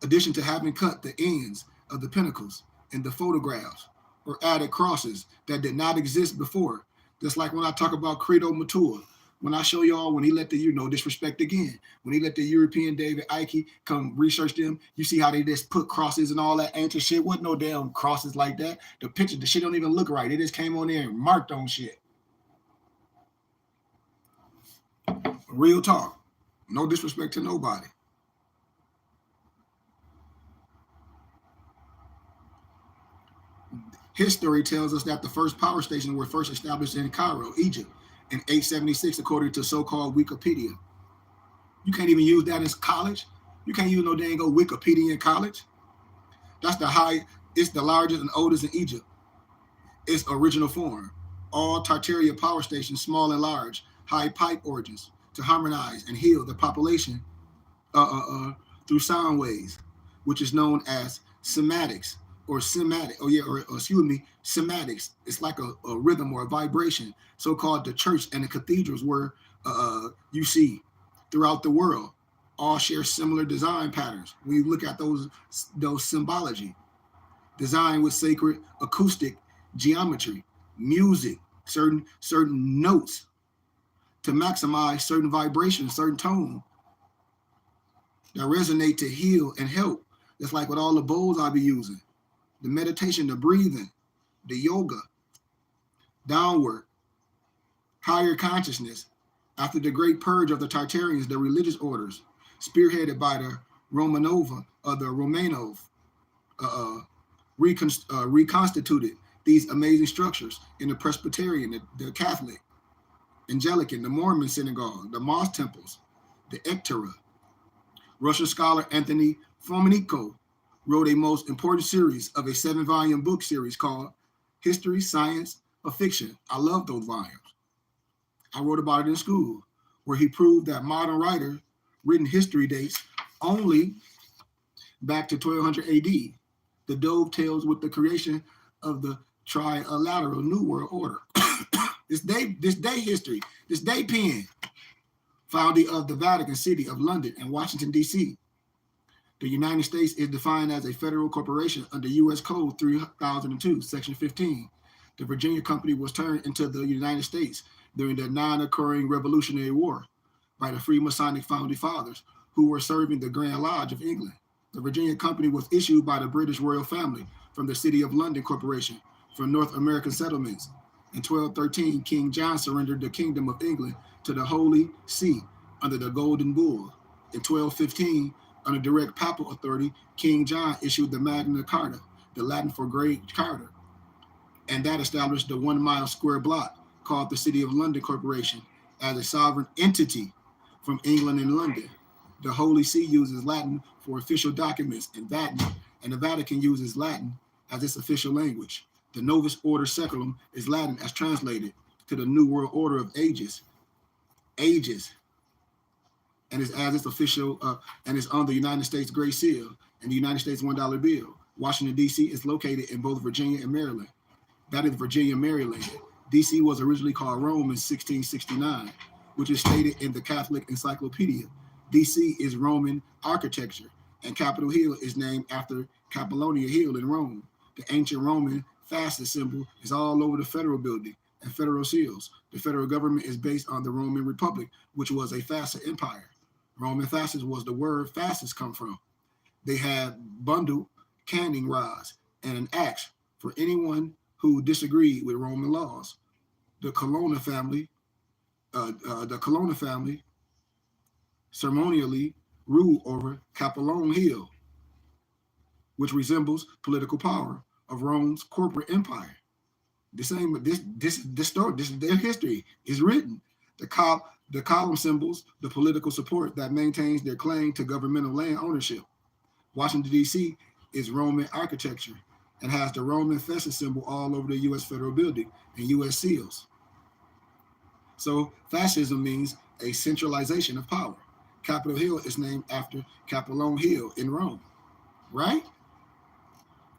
Addition to having cut the ends of the pinnacles in the photographs or added crosses that did not exist before. Just like when I talk about Credo Matua, when I show y'all when he let the, disrespect again, when he let the European David Icke come research them, you see how they just put crosses and all that ancient shit. Wasn't no damn crosses like that. The shit don't even look right. They just came on there and marked on shit. Real talk. No disrespect to nobody. History tells us that the first power stations were first established in Cairo, Egypt, in 876, according to so-called Wikipedia. You can't even use that in college. You can't use no dang go Wikipedia in college. That's it's the largest and oldest in Egypt. Its original form. All Tartaria power stations, small and large, high pipe origins to harmonize and heal the population through sound waves, which is known as sematics sematics. It's like a rhythm or a vibration, so-called the church and the cathedrals where you see throughout the world all share similar design patterns. When you look at those symbology, design with sacred acoustic geometry, music, certain notes to maximize certain vibrations, certain tone that resonate to heal and help. That's like with all the bowls I be using. The meditation, the breathing, the yoga, downward, higher consciousness. After the great purge of the Tartarians, the religious orders, spearheaded by the Romanov, reconstituted these amazing structures in the Presbyterian, the Catholic, Anglican, the Mormon synagogue, the mosque temples, the Ektora. Russian scholar Anthony Fomenko wrote a most important series of a 7-volume book series called History, Science of Fiction. I love those volumes. I wrote about it in school, where he proved that modern writers written history dates only back to 1200 AD. The dovetails with the creation of the trilateral New World Order. This day history, this day pen, founding of the Vatican City of London and Washington, D.C. The United States is defined as a federal corporation under U.S. Code 3002, Section 15. The Virginia Company was turned into the United States during the non-occurring Revolutionary War by the Freemasonic founding fathers who were serving the Grand Lodge of England. The Virginia Company was issued by the British royal family from the City of London Corporation for North American settlements. In 1213, King John surrendered the Kingdom of England to the Holy See under the Golden Bull. In 1215, under direct papal authority, King John issued the Magna Carta, the Latin for Great Charter, and that established the 1 mile square block called the City of London Corporation as a sovereign entity from England and London. The Holy See uses Latin for official documents and the Vatican uses Latin as its official language. The Novus Ordo Seclorum is Latin as translated to the New World Order of Ages, and is as its official, and is on the United States Great Seal and the United States $1 bill. Washington, D.C. is located in both Virginia and Maryland. That is Virginia, Maryland. D.C. was originally called Rome in 1669, which is stated in the Catholic Encyclopedia. D.C. is Roman architecture, and Capitol Hill is named after Capitoline Hill in Rome. The ancient Roman fasces symbol is all over the federal building and federal seals. The federal government is based on the Roman Republic, which was a fascist empire. Roman fasces was the word fasces come from. They had bundle canning rods and an axe for anyone who disagreed with Roman laws. The Colonna family ceremonially ruled over Capitoline Hill, which resembles political power of Rome's corporate empire. This story, their history is written. The column symbols the political support that maintains their claim to governmental land ownership. Washington, D.C. is Roman architecture and has the Roman fascist symbol all over the U.S. federal building and U.S. seals. So fascism means a centralization of power. Capitol Hill is named after Capitoline Hill in Rome, right?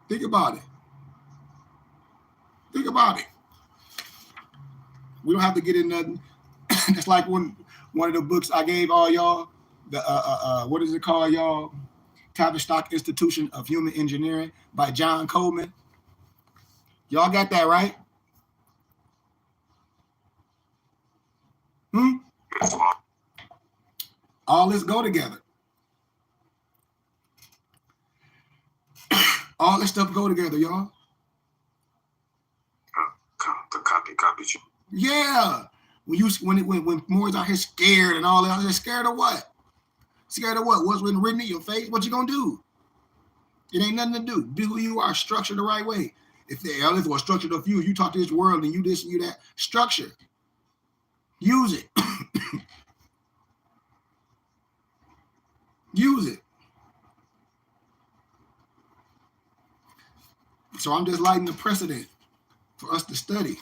Think about it. We don't have to get in nothing. It's like one of the books I gave all y'all, the what is it called, y'all? Tavistock Institution of Human Engineering by John Coleman. Y'all got that right? All this go together. All this stuff go together, y'all. The copy. Yeah. When Moors out here scared and all that, they're scared of what? Scared of what? What's written in your face? What you gonna do? It ain't nothing to do. Be who you are. Structure the right way. If the elders were structured of you talk to this world and you this and you that. Structure. Use it. Use it. So I'm just lighting the precedent for us to study.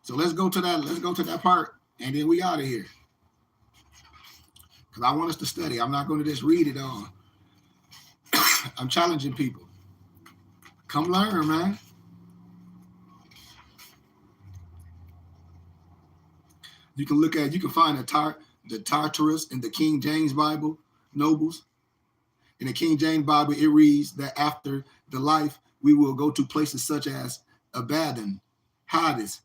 So let's go to that. Let's go to that part, and then we out of here. Because I want us to study. I'm not going to just read it all. I'm challenging people. Come learn, man. You can find the Tartarus in the King James Bible, Nobles. In the King James Bible, it reads that after the life, we will go to places such as Abaddon, Hades,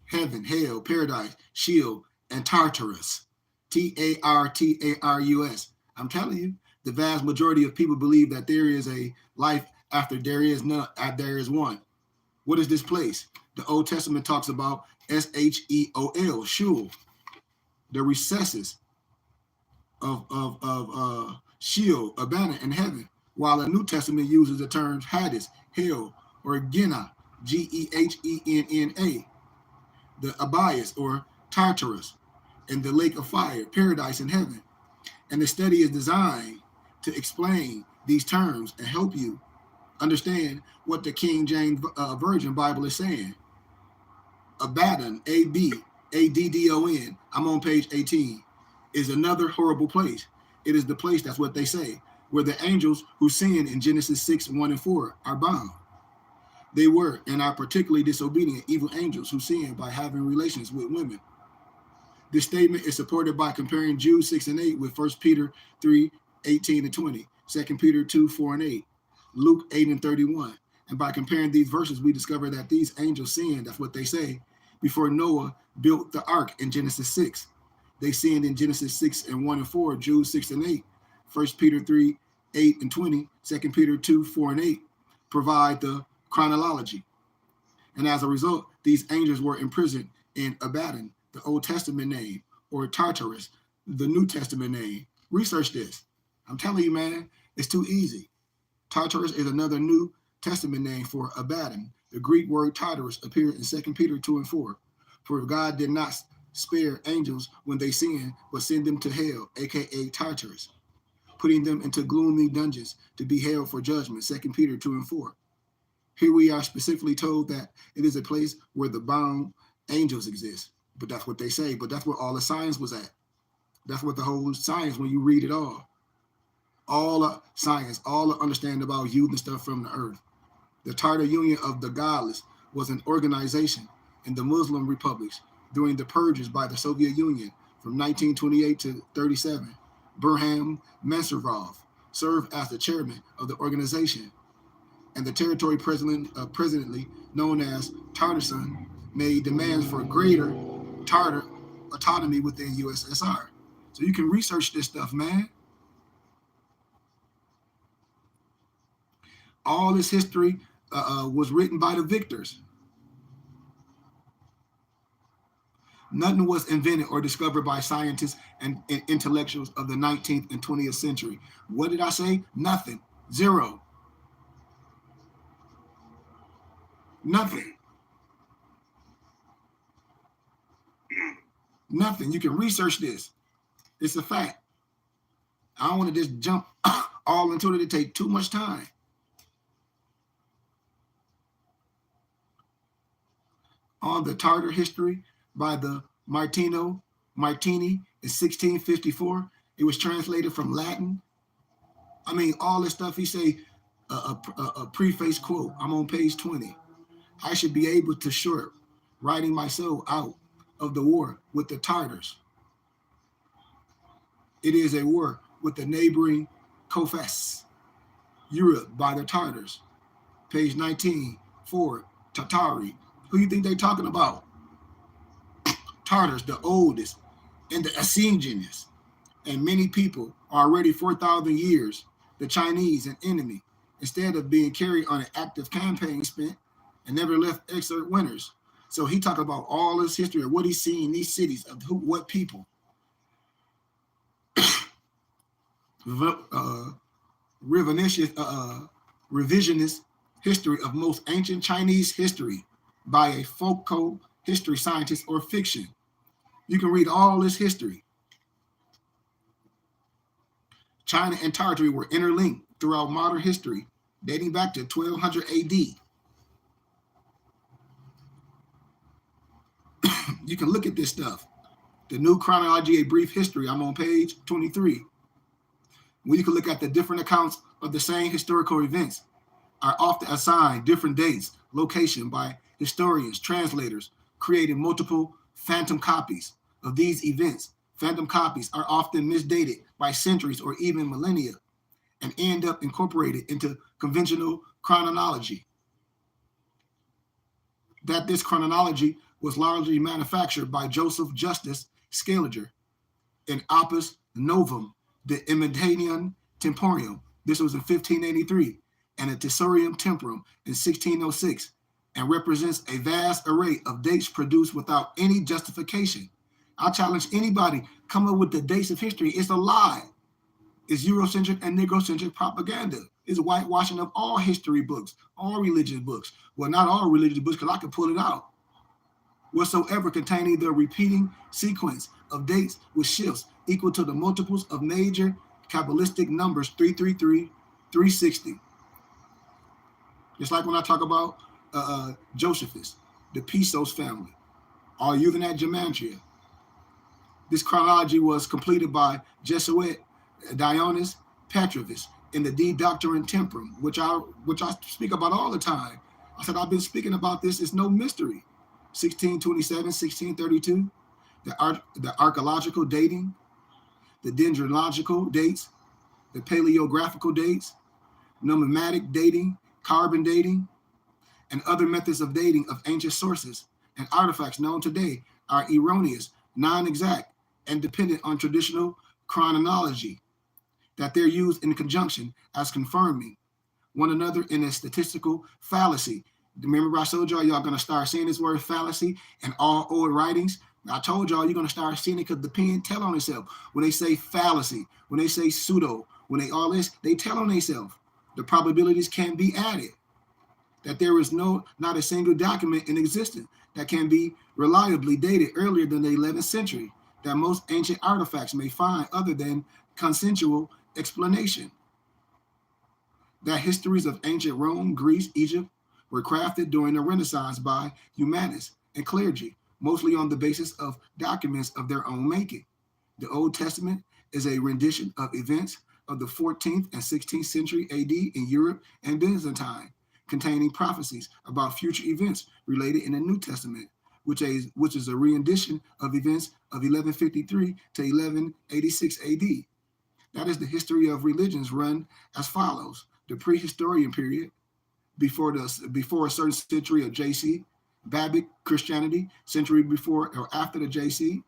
heaven, hell, paradise, Sheol, and Tartarus. Tartarus. I'm telling you, the vast majority of people believe that there is a life after there is none, there is one. What is this place? The Old Testament talks about Sheol, Sheol, the recesses of Sheol, Abaddon, and heaven, while the New Testament uses the terms Hades, hell, or Gehenna, Gehenna, the Abyss or Tartarus, and the lake of fire, paradise, and heaven. And the study is designed to explain these terms and help you understand what the King James Version Bible is saying. Abaddon, Abaddon, I'm on page 18, is another horrible place. It is the place, that's what they say, where the angels who sin in Genesis 6, 1 and 4 are bound. They were and are particularly disobedient, evil angels who sin by having relations with women. This statement is supported by comparing Jude 6 and 8 with 1 Peter 3, 18 and 20, 2 Peter 2, 4 and 8, Luke 8 and 31. And by comparing these verses, we discover that these angels sinned, that's what they say, before Noah built the ark in Genesis 6. They sinned in Genesis 6 and 1 and 4, Jude 6 and 8, 1 Peter 3, 8 and 20, 2 Peter 2, 4 and 8, provide the chronology. And as a result, these angels were imprisoned in Abaddon, the Old Testament name, or Tartarus, the New Testament name. Research this. I'm telling you, man, it's too easy. Tartarus is another New Testament name for Abaddon. The Greek word Tartarus appears in 2 Peter 2 and 4. For God did not spare angels when they sinned, but send them to hell, aka Tartarus, putting them into gloomy dungeons to be held for judgment, 2 Peter 2 and 4. Here we are specifically told that it is a place where the bound angels exist. But that's what they say. But that's where all the science was at. That's what the whole science, when you read it all the science, all the understanding about youth and stuff from the earth. The Tartar Union of the Godless was an organization in the Muslim republics during the purges by the Soviet Union from 1928 to 37. Burham Mansurov served as the chairman of the organization, and the territory presently known as Tartarstan made demands for greater Tartar autonomy within USSR. So you can research this stuff, man. All this history was written by the victors. Nothing was invented or discovered by scientists and intellectuals of the 19th and 20th century. What did I say? Nothing. Zero. Nothing. Nothing. You can research this. It's a fact. I don't want to just jump all into it. It take too much time. On the Tartar history by the Martini in 1654. It was translated from Latin. I mean, all this stuff. He say a preface quote. I'm on page 20. I should be able to short writing myself out of the war with the Tartars. It is a war with the neighboring Kofes, Europe by the Tartars. Page 19, 4, Tatari. Who you think they talking about? Tartars, the oldest and the Assyrians. And many people are already 4,000 years, the Chinese, an enemy. Instead of being carried on an active campaign spent and never left exert winners. So he talked about all his history of what he's seen in these cities, of who, what people. Revisionist history of most ancient Chinese history by a Foucault history scientist or fiction. You can read all this history. China and Tartary were interlinked throughout modern history, dating back to 1200 AD. You can look at this stuff. The New Chronology, A Brief History, I'm on page 23. Where you can look at the different accounts of the same historical events are often assigned different dates, location by historians, translators, creating multiple phantom copies of these events. Phantom copies are often misdated by centuries or even millennia and end up incorporated into conventional chronology. That this chronology was largely manufactured by Joseph Justus Scaliger in Opus Novum, the Imitationum Temporum. This was in 1583, and a Tesorium Temporum in 1606, and represents a vast array of dates produced without any justification. I challenge anybody, come up with the dates of history. It's a lie. It's Eurocentric and Negrocentric propaganda. It's whitewashing of all history books, all religious books. Well, not all religious books, because I can pull it out. Whatsoever containing the repeating sequence of dates with shifts equal to the multiples of major Kabbalistic numbers 333, 360. Just like when I talk about Josephus, the Pisos family, or Euthanasia Gematria. This chronology was completed by Jesuit Dionys Petrovich in the De Doctrine Temporum, which I speak about all the time. I said I've been speaking about this. It's no mystery. 1627, 1632, the archaeological dating, the dendrological dates, the paleographical dates, numismatic dating, carbon dating, and other methods of dating of ancient sources and artifacts known today are erroneous, non-exact, and dependent on traditional chronology, that they're used in conjunction as confirming one another in a statistical fallacy. Remember I told y'all going to start seeing this word fallacy in all old writings? I told y'all you're going to start seeing it because the pen tell on itself. When they say fallacy, when they say pseudo, when they all this, they tell on themselves. The probabilities can be added. That there is not a single document in existence that can be reliably dated earlier than the 11th century that most ancient artifacts may find other than consensual explanation. That histories of ancient Rome, Greece, Egypt were crafted during the Renaissance by humanists and clergy, mostly on the basis of documents of their own making. The Old Testament is a rendition of events of the 14th and 16th century AD in Europe and Byzantine, containing prophecies about future events related in the New Testament, which is a rendition of events of 1153 to 1186 AD. That is the history of religions run as follows. The prehistoric period, before a certain century of JC, Babic Christianity, century before or after the JC,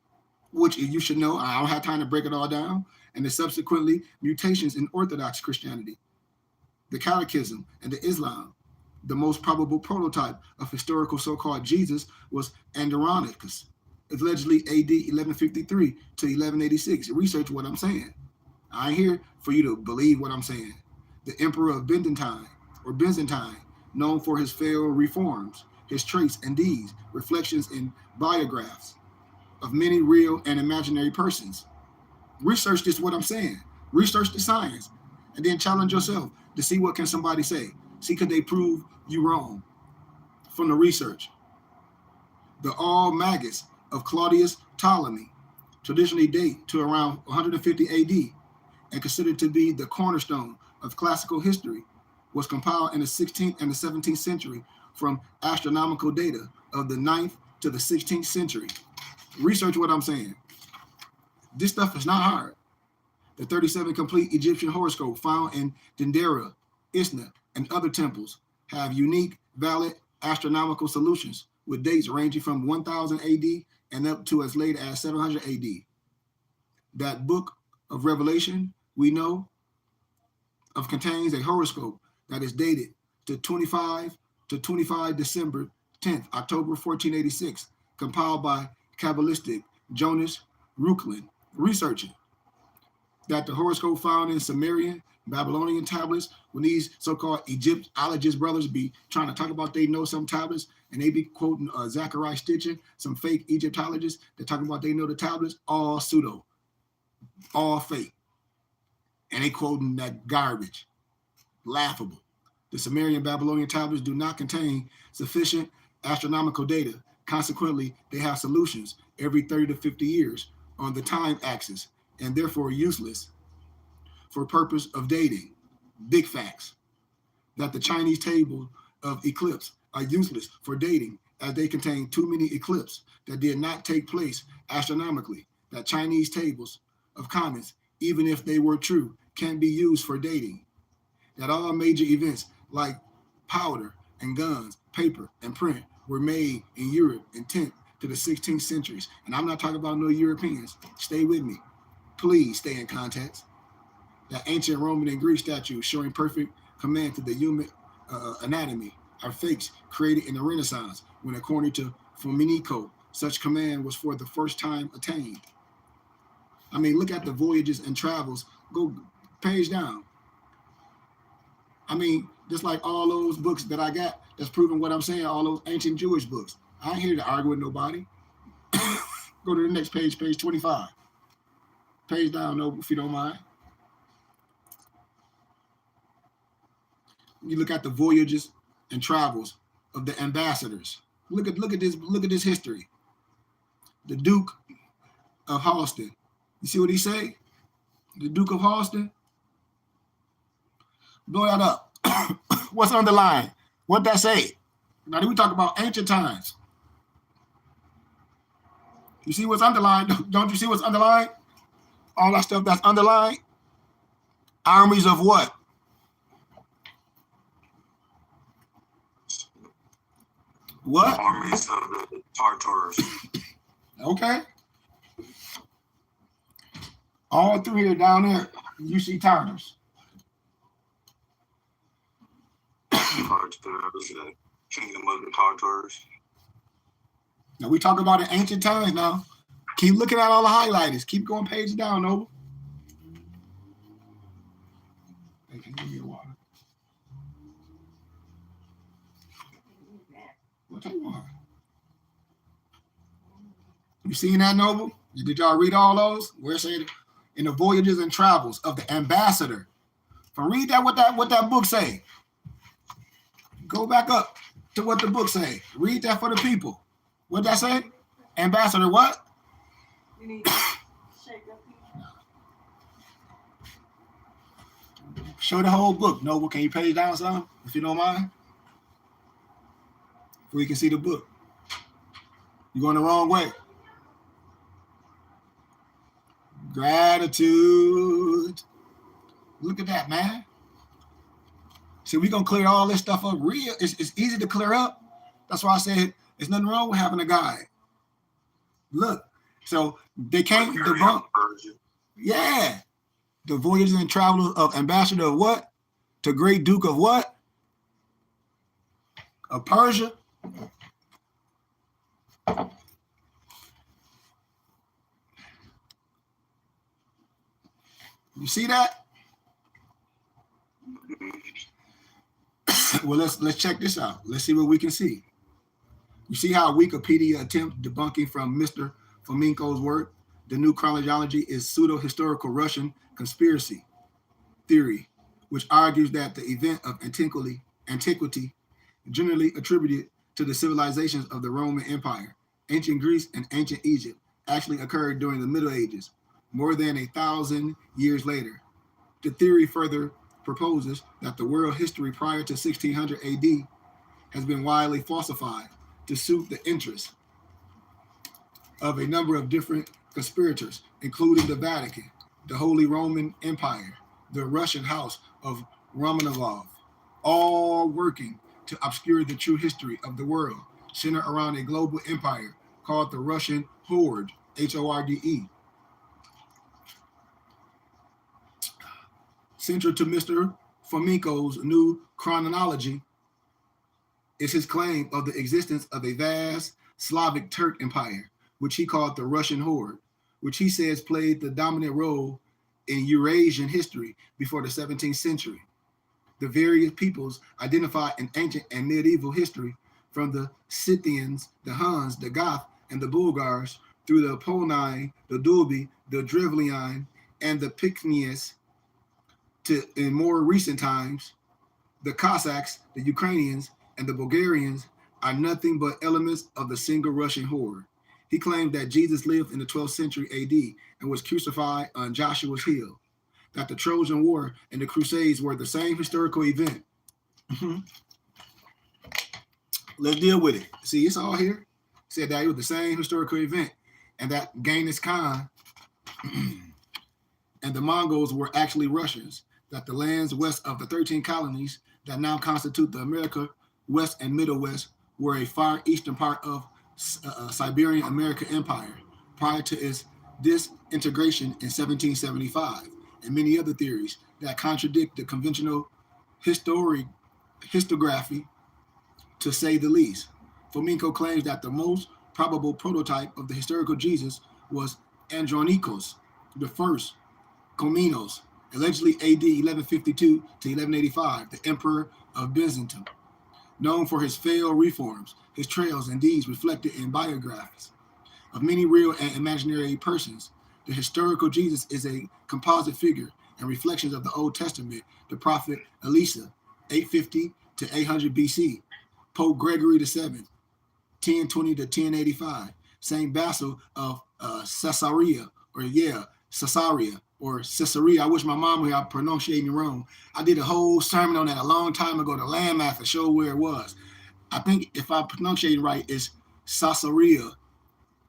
which you should know, I don't have time to break it all down, and the subsequently mutations in Orthodox Christianity, the Catechism, and the Islam. The most probable prototype of historical so-called Jesus was Andronicus, allegedly AD 1153 to 1186. Research what I'm saying. I ain't here for you to believe what I'm saying. The Emperor of Byzantine, known for his failed reforms, his traits and deeds, reflections in biographs of many real and imaginary persons. Research this, what I'm saying. Research the science, and then challenge yourself to see what can somebody say. See, could they prove you wrong from the research? The All-Magus of Claudius Ptolemy traditionally date to around 150 AD and considered to be the cornerstone of classical history, was compiled in the 16th and the 17th century from astronomical data of the 9th to the 16th century. Research what I'm saying. This stuff is not hard. The 37 complete Egyptian horoscope found in Dendera, Isna, and other temples have unique, valid astronomical solutions with dates ranging from 1000 AD and up to as late as 700 AD. That book of Revelation, we know, contains a horoscope that is dated to 25 December 10th, October 1486, compiled by Kabbalistic Jonas Rucklin, researching that the horoscope found in Sumerian, Babylonian tablets, when these so-called Egyptologist brothers be trying to talk about they know some tablets, and they be quoting Zachariah Stitchin, some fake Egyptologists that talking about they know the tablets, all pseudo, all fake. And they quoting that garbage. Laughable. The Sumerian Babylonian tablets do not contain sufficient astronomical data. Consequently, they have solutions every 30 to 50 years on the time axis, and therefore useless for purpose of dating. Big facts. That the Chinese table of eclipse are useless for dating, as they contain too many eclipses that did not take place astronomically. That Chinese tables of comets, even if they were true, can't be used for dating. That all major events like powder and guns, paper and print were made in Europe in 10th to the 16th centuries. And I'm not talking about no Europeans. Stay with me. Please stay in context. That ancient Roman and Greek statues showing perfect command to the human anatomy are fakes created in the Renaissance, when according to Fuminico, such command was for the first time attained. I mean, look at the voyages and travels. Go page down. I mean, just like all those books that I got that's proving what I'm saying, all those ancient Jewish books. I ain't here to argue with nobody. Go to the next page, page 25. Page down, Noble, if you don't mind. You look at the voyages and travels of the ambassadors. Look at this history. The Duke of Halston. You see what he say? The Duke of Halston. Blow that up. What's underlined? What that say? Now we talk about ancient times. You see what's underlined? Don't you see what's underlined? All that stuff that's underlined. Armies of what? What? Armies of the Tartars. Okay. All through here, down there, you see Tartars. Tartars, the kingdom of the Tartars. Now we talk about in ancient times now. Keep looking at all the highlighters. Keep going page down, Noble. Hey, can you give me a water? What's that water? You seen that, Noble? Did y'all read all those? Where it said in the voyages and travels of the ambassador. But read that what that book say. Go back up to what the book say. Read that for the people. What that say? Ambassador what? You need to shake your feet. Show the whole book. Noble, can you page down some, if you don't mind? So we can see the book. You're going the wrong way. Gratitude. Look at that, man. See, we're going to clear all this stuff up real. It's easy to clear up. That's why I said there's nothing wrong with having a guide. Look. So they can't debunk. Yeah. The voyages and travels of ambassador of what? To great duke of what? Of Persia. You see that? Well, let's check this out. Let's see what we can see. You see how Wikipedia attempts debunking from Mr. Fomenko's work? The new chronology is pseudo-historical Russian conspiracy theory, which argues that the event of antiquity generally attributed to the civilizations of the Roman Empire, ancient Greece, and ancient Egypt, actually occurred during the Middle Ages, more than 1,000 years later. The theory further proposes that the world history prior to 1600 AD has been widely falsified to suit the interests of a number of different conspirators, including the Vatican, the Holy Roman Empire, the Russian House of Romanov, all working to obscure the true history of the world, centered around a global empire called the Russian Horde, Horde. Central to Mr. Fomenko's new chronology is his claim of the existence of a vast Slavic Turk empire, which he called the Russian Horde, which he says played the dominant role in Eurasian history before the 17th century. The various peoples identified in ancient and medieval history, from the Scythians, the Huns, the Goth, and the Bulgars, through the Polni, the Dulbi, the Drevlian, and the Picnius, to, in more recent times, the Cossacks, the Ukrainians, and the Bulgarians are nothing but elements of the single Russian horde. He claimed that Jesus lived in the 12th century AD and was crucified on Joshua's Hill, that the Trojan War and the Crusades were the same historical event. Let's deal with it. See, it's all here. He said that it was the same historical event, and that Genghis Khan and the Mongols were actually Russians, that the lands west of the 13 colonies that now constitute the America West and Middle West were a far eastern part of Siberian American Empire prior to its disintegration in 1775, and many other theories that contradict the conventional historiography, to say the least. Fomenko claims that the most probable prototype of the historical Jesus was Andronikos the First Komnenos, allegedly AD 1152 to 1185, the emperor of Byzantium, known for his failed reforms, his trails and deeds reflected in biographies of many real and imaginary persons. The historical Jesus is a composite figure and reflections of the Old Testament, the prophet Elisha, 850 to 800 BC, Pope Gregory VII, 1020 to 1085, Saint Basil of Caesarea, or Caesarea. I wish my mom would have pronunciating wrong. I did a whole sermon on that a long time ago. The landmass to show where it was. I think if I pronunciate right, it's Caesarea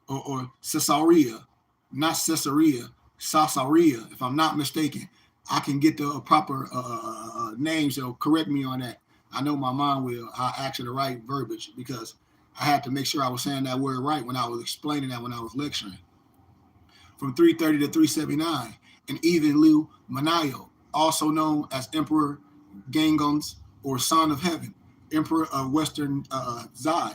or Caesarea, not Caesarea, Caesarea. If I'm not mistaken, I can get the proper name. So correct me on that. I know my mom will. I'll ask her the right verbiage because I had to make sure I was saying that word right when I was explaining that when I was lecturing. From 330 to 379, and even Liu Manayo, also known as Emperor Gengons or Son of Heaven, Emperor of Western Zai,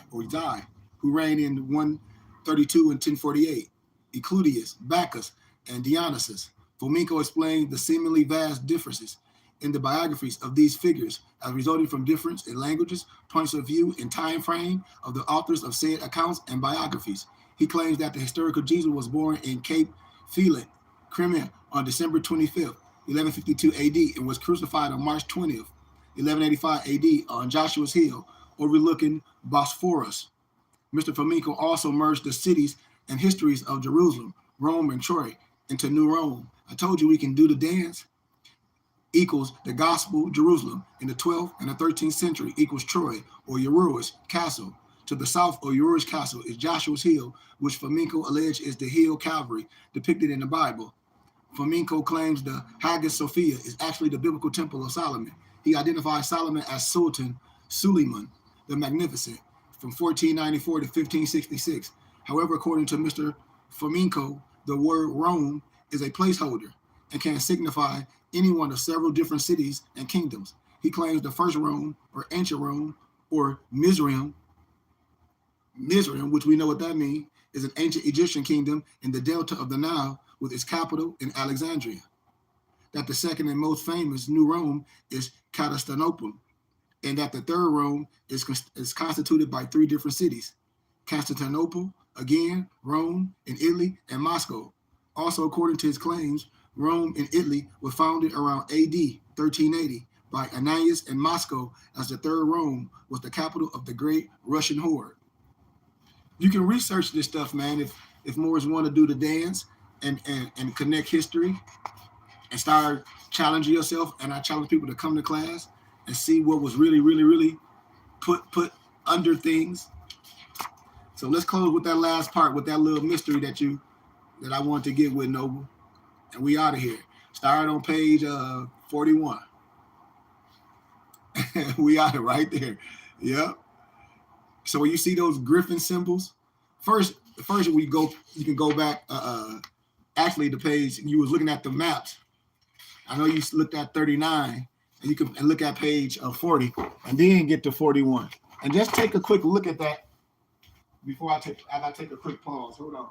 who reigned in 132 and 1048, Euclides, Bacchus, and Dionysus. Fomenko explained the seemingly vast differences in the biographies of these figures as resulting from difference in languages, points of view, and time frame of the authors of said accounts and biographies. He claims that the historical Jesus was born in Cape Philip, Crimea, on December 25th, 1152 AD, and was crucified on March 20th, 1185 AD, on Joshua's Hill, overlooking Bosphorus. Mr. Fomenko also merged the cities and histories of Jerusalem, Rome, and Troy into New Rome. I told you we can do the dance. Equals the Gospel Jerusalem in the 12th and the 13th century equals Troy or Urus Castle. To the south of Urus Castle is Joshua's Hill, which Fomenko alleged is the hill Calvary depicted in the Bible. Fomenko claims the Hagia Sophia is actually the biblical temple of Solomon. He identifies Solomon as Sultan Suleiman the Magnificent from 1494 to 1566. However, according to Mr. Fomenko, the word Rome is a placeholder and can signify any one of several different cities and kingdoms. He claims the first Rome, or ancient Rome, or Mizraim, which we know what that means, is an ancient Egyptian kingdom in the delta of the Nile with its capital in Alexandria. That the second and most famous New Rome is Constantinople, and that the third Rome is constituted by three different cities: Constantinople, again, Rome in Italy, and Moscow. Also, according to his claims, Rome in Italy was founded around AD 1380 by Ananias, and Moscow, as the third Rome, was the capital of the great Russian horde. You can research this stuff, man, if Moors want to do the dance and connect history and start challenging yourself. And I challenge people to come to class and see what was really, really, really put under things. So let's close with that last part, with that little mystery that I want to get with, Noble. And we out of here. Start on page 41. We out of right there. Yep. So when you see those griffin symbols, first you can go back. Actually, the page you was looking at the maps. I know you looked at 39, and you can look at page 40, and then get to 41, And just take a quick look at that before I take a quick pause. Hold on.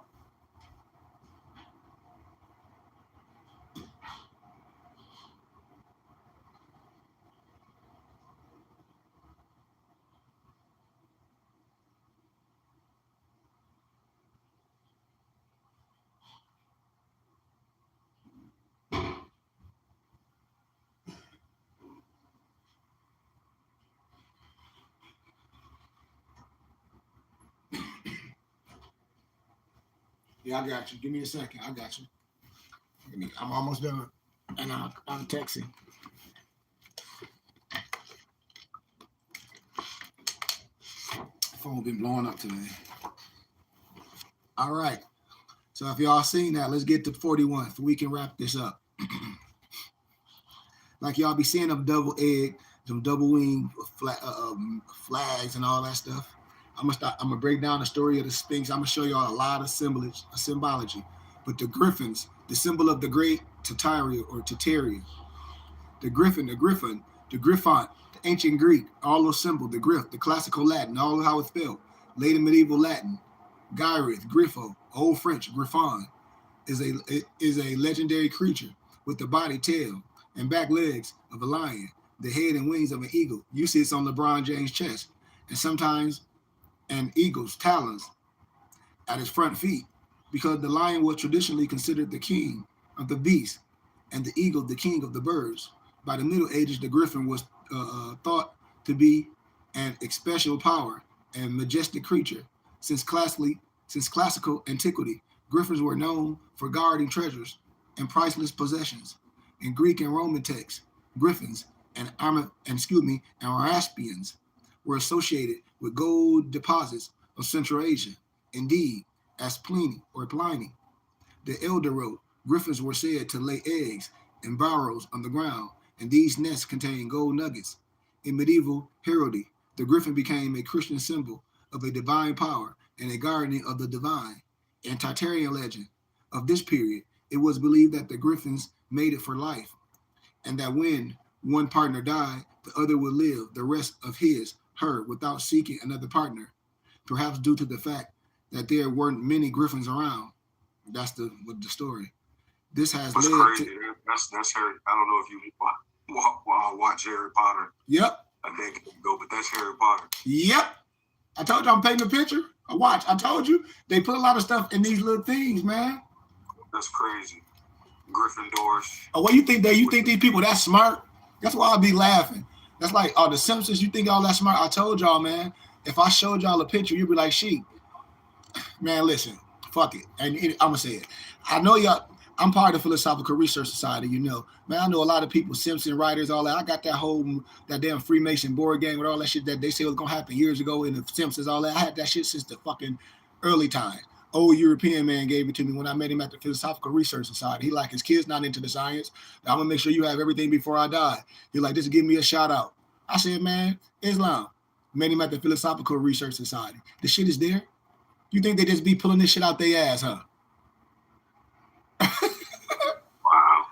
Yeah, I got you. Give me a second. I got you. I'm almost done. And I'm texting. Phone been blowing up today. All right. So if y'all seen that, let's get to 41 so we can wrap this up. Like y'all be seeing them double egg, them double wing flags and all that stuff. I'm gonna break down the story of the Sphinx. I'm gonna show y'all a lot of symbology. But the griffins, the symbol of the great Tartaria or Tartaria, the griffin, the griffon, the ancient Greek, all those symbols, the griff, the classical Latin, all how it's spelled, late medieval Latin, Gyrith, Griffo, Old French, Griffon, is a legendary creature with the body, tail, and back legs of a lion, the head and wings of an eagle. You see it's on LeBron James' chest, and sometimes an eagle's talons at his front feet, because the lion was traditionally considered the king of the beasts, and the eagle the king of the birds. By the Middle Ages, the griffin was thought to be an exceptional power and majestic creature. Since classical antiquity, griffins were known for guarding treasures and priceless possessions. In Greek and Roman texts, griffins and Araspians were associated with gold deposits of Central Asia. Indeed, as Pliny, the elder wrote, griffins were said to lay eggs in burrows on the ground, and these nests contained gold nuggets. In medieval heraldry, the griffin became a Christian symbol of a divine power and a guardian of the divine. In Tartarian legend of this period, it was believed that the griffins made it for life, and that when one partner died, the other would live the rest of her without seeking another partner, perhaps due to the fact that there weren't many griffins around. That's the story. This has That's led crazy. to... That's Harry. I don't know if you watch Harry Potter Yep. a decade ago, but that's Harry Potter. Yep. I told you I'm painting a picture. I told you they put a lot of stuff in these little things, man. That's crazy. Gryffindors. Oh, what you think these people that smart? That's why I'll be laughing. That's like, oh, the Simpsons, you think y'all that smart? I told y'all, man. If I showed y'all a picture, you'd be like, "Sheep, man, listen, fuck it." And I'm gonna say it. I know y'all. I'm part of the Philosophical Research Society, you know. Man, I know a lot of people, Simpson writers, all that. I got that damn Freemason board game with all that shit that they said was gonna happen years ago in the Simpsons, all that. I had that shit since the fucking early time. Old European man gave it to me when I met him at the Philosophical Research Society. He like, his kid's not into the science. I'm gonna make sure you have everything before I die. He like, just give me a shout out. I said, man, Islam. Met him at the Philosophical Research Society. The shit is there. You think they just be pulling this shit out their ass, huh? Wow.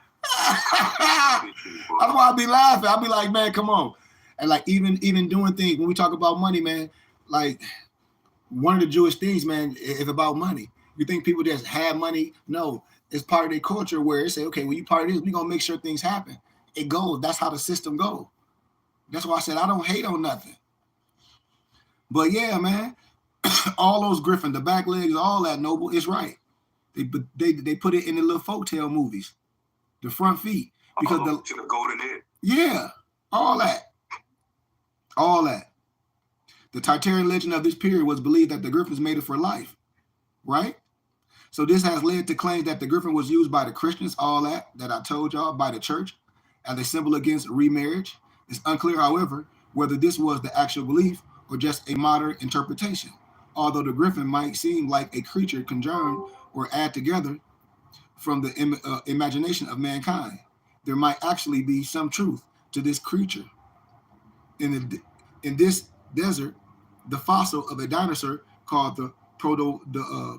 That's why I be laughing. I be like, man, come on. And like even doing things, when we talk about money, man, like one of the Jewish things, man, is about money. You think people just have money? No, it's part of their culture where they say, okay, when you part of this, we're gonna make sure things happen. It goes. That's how the system goes. That's why I said I don't hate on nothing. But yeah, man, all those griffin, the back legs, all that, Noble, is right. They put it in the little folktale movies, the front feet, because to the golden head. Yeah, all that. The Tartarian legend of this period was believed that the griffins made it for life, right? So this has led to claims that the griffin was used by the Christians, all that I told y'all, by the church, as a symbol against remarriage. It's unclear, however, whether this was the actual belief or just a modern interpretation. Although the griffin might seem like a creature conjured or add together from the imagination of mankind, there might actually be some truth to this creature. In this desert, the fossil of a dinosaur called the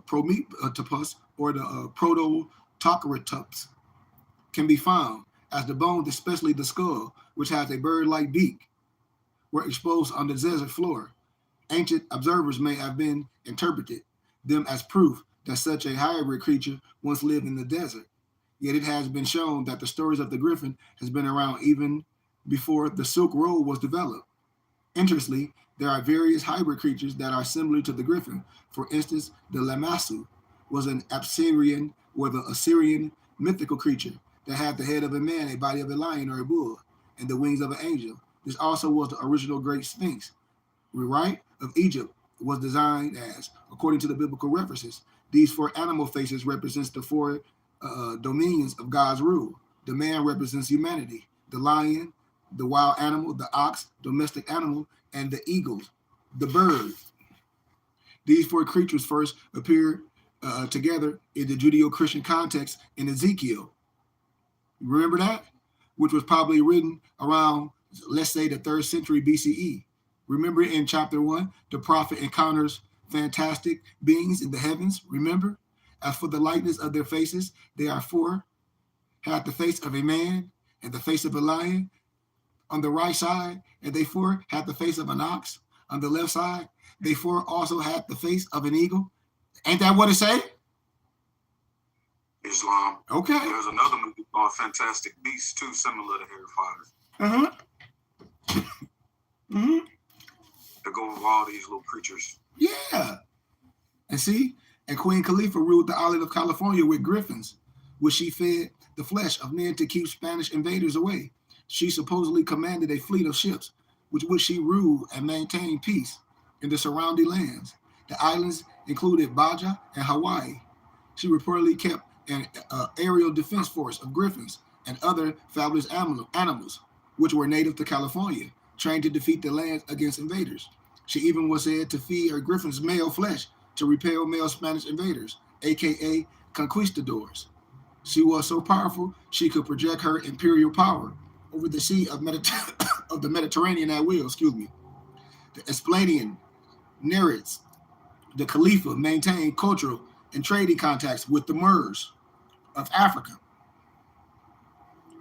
Prometheus or the Proto-Toceratops can be found, as the bones, especially the skull, which has a bird-like beak, were exposed on the desert floor. Ancient observers may have been interpreted them as proof that such a hybrid creature once lived in the desert. Yet it has been shown that the stories of the griffin has been around even before the Silk Road was developed. Interestingly, there are various hybrid creatures that are similar to the griffin. For instance, the Lamassu was an Assyrian or the Assyrian mythical creature that had the head of a man, a body of a lion or a bull, and the wings of an angel. This also was the original Great Sphinx, right, of Egypt was designed as, according to the biblical references. These four animal faces represents the four dominions of God's rule. The man represents humanity. The lion, the wild animal, the ox, domestic animal, and the eagle, the bird. These four creatures first appear together in the Judeo-Christian context in Ezekiel. Remember that? Which was probably written around, let's say, the 3rd century BCE. Remember in chapter 1, the prophet encounters fantastic beings in the heavens. Remember? As for the likeness of their faces, they are four, had the face of a man and the face of a lion on the right side, and they four had the face of an ox on the left side. They four also had the face of an eagle. Ain't that what it say? Islam. Okay. There's another movie called Fantastic Beasts, too, similar to Harry Potter. To go with all these little creatures. Yeah. And see, and Queen Khalifa ruled the island of California with griffins, which she fed the flesh of men to keep Spanish invaders away. She supposedly commanded a fleet of ships, which she ruled and maintained peace in the surrounding lands. The islands included Baja and Hawaii. She reportedly kept an aerial defense force of griffins and other fabulous animals, which were native to California, trained to defeat the lands against invaders. She even was said to feed her griffins male flesh to repel male Spanish invaders, aka conquistadors. She was so powerful she could project her imperial power over the sea of, of the Mediterranean at will. The Esplanadian Nereids, the Khalifa, maintained cultural and trading contacts with the Moors of Africa.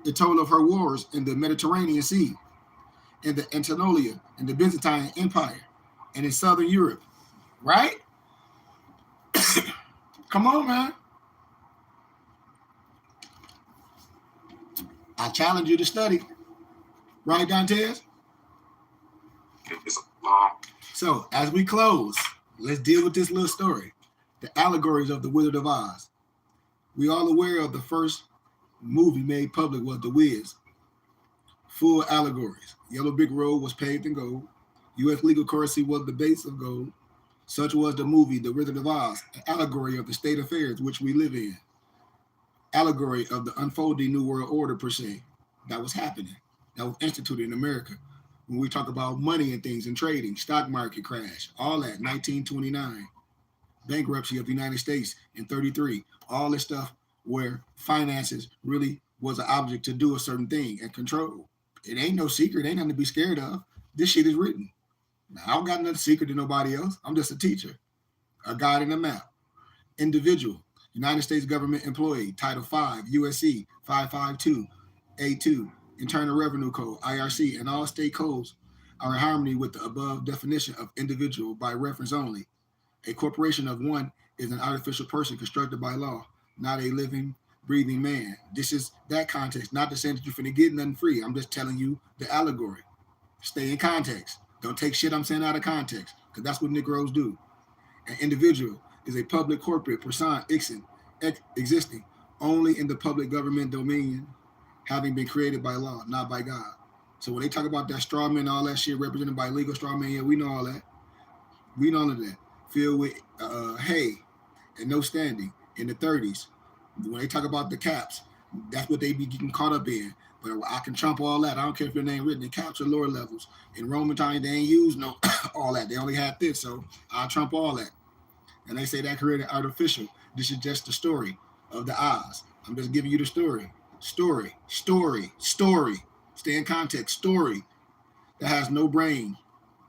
It told of her wars in the Mediterranean Sea, in the Anatolia, in the Byzantine Empire, and in Southern Europe. Right? Come on, man. I challenge you to study. Right, Dantes? It's long. So, as we close, let's deal with this little story. The allegories of the Wizard of Oz. We all aware of the first movie made public was The Wiz. Full allegories. Yellow Brick Road was paved in gold. U.S. legal currency was the base of gold. Such was the movie The Wizard of Oz, an allegory of the state affairs which we live in. Allegory of the unfolding New World Order, per se, that was happening, that was instituted in America. When we talk about money and things and trading, stock market crash, all that, 1929, bankruptcy of the United States in 33, all this stuff where finances really was an object to do a certain thing and control. It ain't no secret, ain't nothing to be scared of. This shit is written. Now, I don't got nothing secret to nobody else. I'm just a teacher, a guide and a map. Individual, United States government employee, Title 5, USC 552A2, Internal Revenue Code, IRC, and all state codes are in harmony with the above definition of individual by reference only. A corporation of one is an artificial person constructed by law, not a living, breathing man. This is that context, not to say that you're finna get nothing free. I'm just telling you the allegory. Stay in context. Don't take shit I'm saying out of context, because that's what Negroes do. An individual is a public corporate person existing only in the public government domain, having been created by law, not by God. So when they talk about that straw man and all that shit represented by legal straw man, yeah, we know all that. We know all of that. Filled with hay and no standing in the 30s. When they talk about the caps, that's what they be getting caught up in. But I can trump all that. I don't care if your name written in caps or lower levels. In Roman times, they ain't used no all that. They only had this, so I'll trump all that. And they say that created artificial. This is just the story of the Oz. I'm just giving you the story. Story. Stay in context. Story that has no brain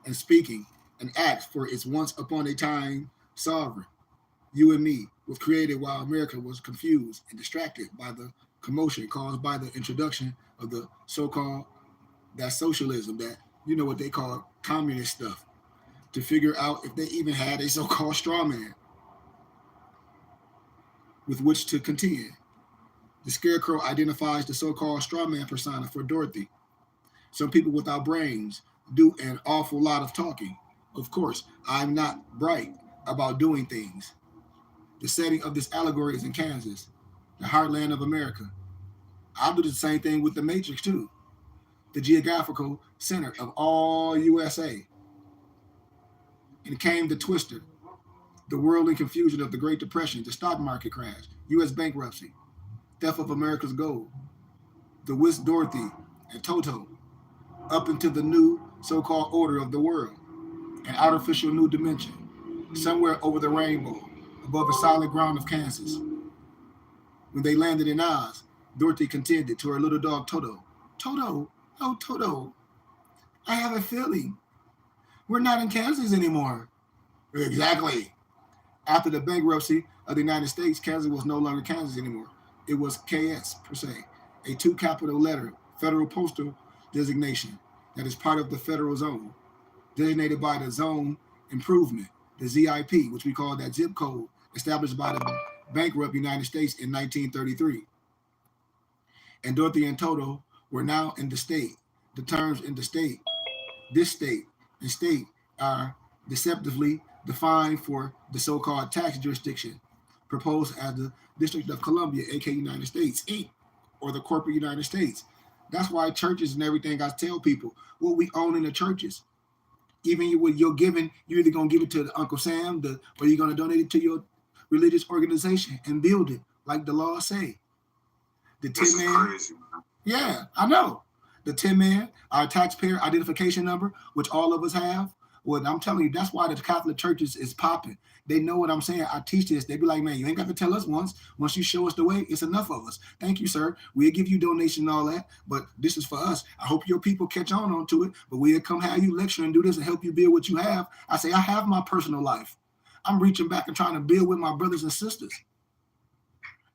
and speaking and acts for its once upon a time sovereign. You and me was created while America was confused and distracted by the commotion caused by the introduction of the so-called that socialism, that you know what they call communist stuff. to figure out if they even had a so-called straw man with which to contend. The scarecrow identifies the so-called straw man persona for Dorothy. Some people without brains do an awful lot of talking. Of course, I'm not bright about doing things. The setting of this allegory is in Kansas, the heartland of America. I'll do the same thing with the Matrix too, the geographical center of all USA. And came the twister, the whirling confusion of the Great Depression, the stock market crash, U.S. bankruptcy, theft of America's gold, the whisk Dorothy and Toto, up into the new so-called order of the world, an artificial new dimension, somewhere over the rainbow, above the solid ground of Kansas. When they landed in Oz, Dorothy contended to her little dog Toto, Toto, oh Toto, I have a feeling we're not in Kansas anymore. Exactly. After the bankruptcy of the United States, Kansas was no longer Kansas anymore. It was KS, per se, a two-capital letter federal postal designation that is part of the federal zone, designated by the Zone Improvement, the ZIP, which we call that zip code, established by the bankrupt United States in 1933. And Dorothy and Toto were now in the state. The terms in the state, this state, and state are deceptively defined for the so-called tax jurisdiction proposed as the District of Columbia, aka United States, Inc., or the corporate United States. That's why churches and everything, I tell people, what we own in the churches, even what you're giving, you're either going to give it to Uncle Sam, or you're going to donate it to your religious organization and build it, like the law say. The This 10 is man, crazy, man. yeah, I know. The 10 man, our taxpayer identification number, which all of us have. Well, I'm telling you, that's why the Catholic churches is popping. They know what I'm saying. I teach this. They be like, man, you ain't got to tell us once. Once you show us the way, it's enough of us. Thank you, sir. We'll give you donation and all that, but this is for us. I hope your people catch on to it, but we'll come have you lecture and do this and help you build what you have. I say, I have my personal life. I'm reaching back and trying to build with my brothers and sisters.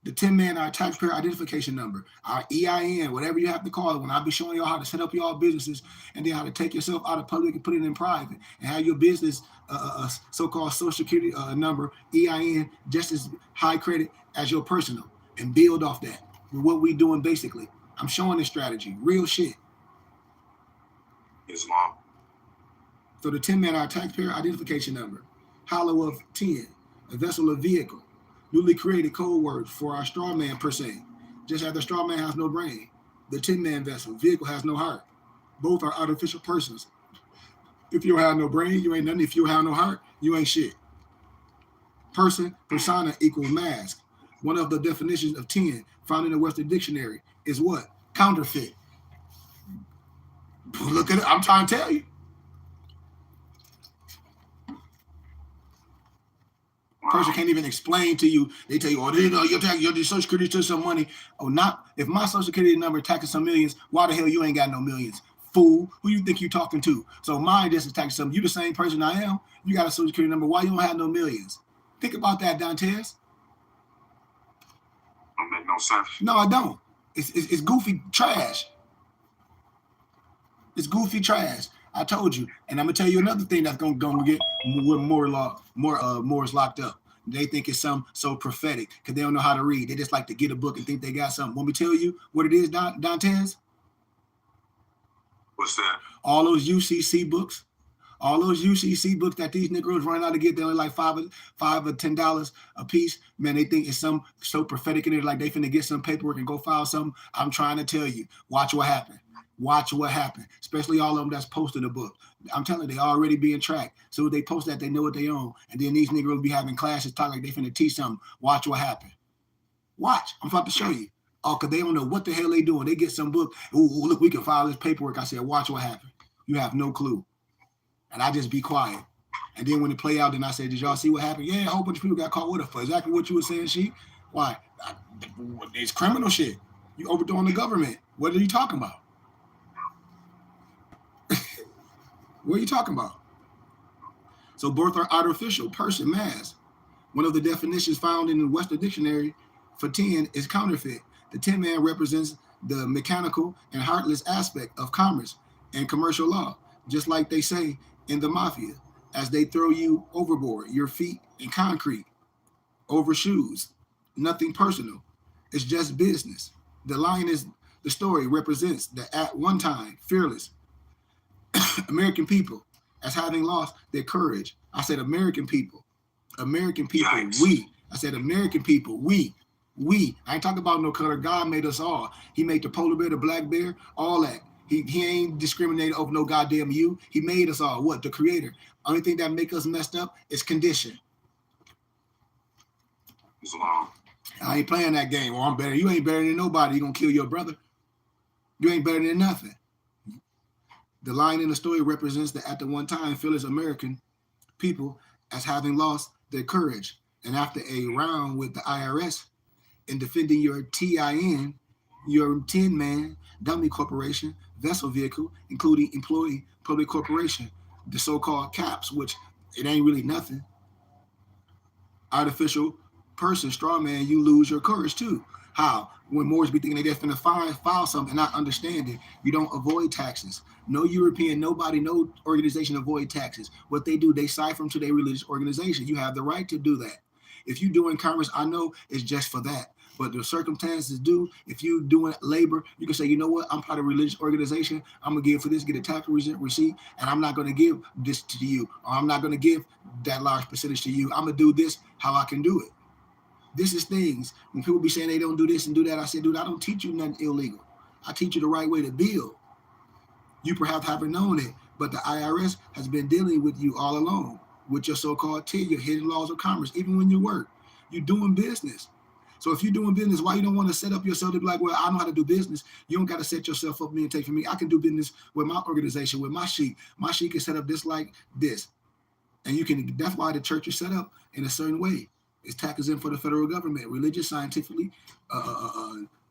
The 10 man, our taxpayer identification number, our EIN, whatever you have to call it, when I be showing y'all how to set up y'all businesses and then how to take yourself out of public and put it in private and have your business so-called social security number, EIN, just as high credit as your personal, and build off that. What we doing basically. I'm showing this strategy, real shit. Yes, Mom. So the 10 man, our taxpayer identification number, hollow of 10, a vessel of vehicle, newly created code words for our straw man per se. Just as the straw man has no brain, the 10 man vessel, vehicle has no heart. Both are artificial persons. If you have no brain, you ain't nothing. If you have no heart, you ain't shit. Person, persona equals mask. One of the definitions of 10 found in the Western Dictionary is what? Counterfeit. Look at it. I'm trying to tell you. Person can't even explain to you. They tell you, oh, your social security took some money. Oh, not if my social security number taxing some millions. Why the hell you ain't got no millions, fool? Who you think you talking to? So mine just is taxing something. You the same person I am. You got a social security number. Why you don't have no millions? Think about that, Dantes. Don't make no sense. No, I don't. It's goofy trash. It's goofy trash. I told you, and I'm gonna tell you another thing that's gonna get more locked up. They think it's some so prophetic because they don't know how to read. They just like to get a book and think they got something. Want me to tell you what it is, Dantes? What's that? All those UCC books, that these Negroes run out to get, they're only like $5 or $10 a piece. Man, they think it's some so prophetic in it, like they finna get some paperwork and go file something. I'm trying to tell you, watch what happens. Watch what happens, especially all of them that's posting the book. I'm telling you, they already being tracked. So if they post that, they know what they own. And then these niggas will be having classes, talk like they finna teach something. Watch what happens. Watch. I'm about to show you. Oh, because they don't know what the hell they doing. They get some book. Ooh, look, we can file this paperwork. I said, watch what happens. You have no clue. And I just be quiet. And then when it play out, then I said, did y'all see what happened? Yeah, a whole bunch of people got caught with it for exactly what you were saying, She. Why? It's criminal shit. You overthrowing the government. What are you talking about? What are you talking about? So both are artificial, person, mass. One of the definitions found in the Western Dictionary for 10 is counterfeit. The 10 man represents the mechanical and heartless aspect of commerce and commercial law, just like they say in the mafia. as they throw you overboard, your feet in concrete, over shoes. Nothing personal. It's just business. The lion is the story represents the at one time fearless American people as having lost their courage. I said American people. American people, Yikes. we. I said American people, we. We. I ain't talking about no color. God made us all. He made the polar bear, the black bear, all that. He ain't discriminating over no goddamn you. He made us all. What? The creator. Only thing that make us messed up is condition. Islam. I ain't playing that game. Or I'm better. You ain't better than nobody. You gonna kill your brother. You ain't better than nothing. The line in the story represents the at the one time fearless American people as having lost their courage. And after a round with the IRS in defending your TIN, your tin man, dummy corporation, vessel vehicle, including employee public corporation, the so-called caps, which it ain't really nothing. Artificial person, straw man, you lose your courage too. How? When Moors be thinking they just finna file something and not understand it, you don't avoid taxes. No European, nobody, no organization avoid taxes. What they do, they cipher them to their religious organization. You have the right to do that. If you doing commerce, I know it's just for that. But the circumstances do, if you doing labor, you can say, you know what, I'm part of a religious organization. I'm going to give for this, get a tax receipt, and I'm not going to give this to you. Or I'm not going to give that large percentage to you. I'm going to do this how I can do it. This is things. When people be saying they don't do this and do that, I say, dude, I don't teach you nothing illegal. I teach you the right way to build. You perhaps haven't known it, but the IRS has been dealing with you all along with your so-called TIN, your hidden laws of commerce, even when you work. You're doing business. So if you're doing business, why you don't want to set up yourself to be like, well, I know how to do business. You don't got to set yourself up me and take from me. I can do business with my organization, with my sheik. My sheik is set up just like this. And you can, that's why the church is set up in a certain way. It's taxes in for the federal government, religious, scientifically,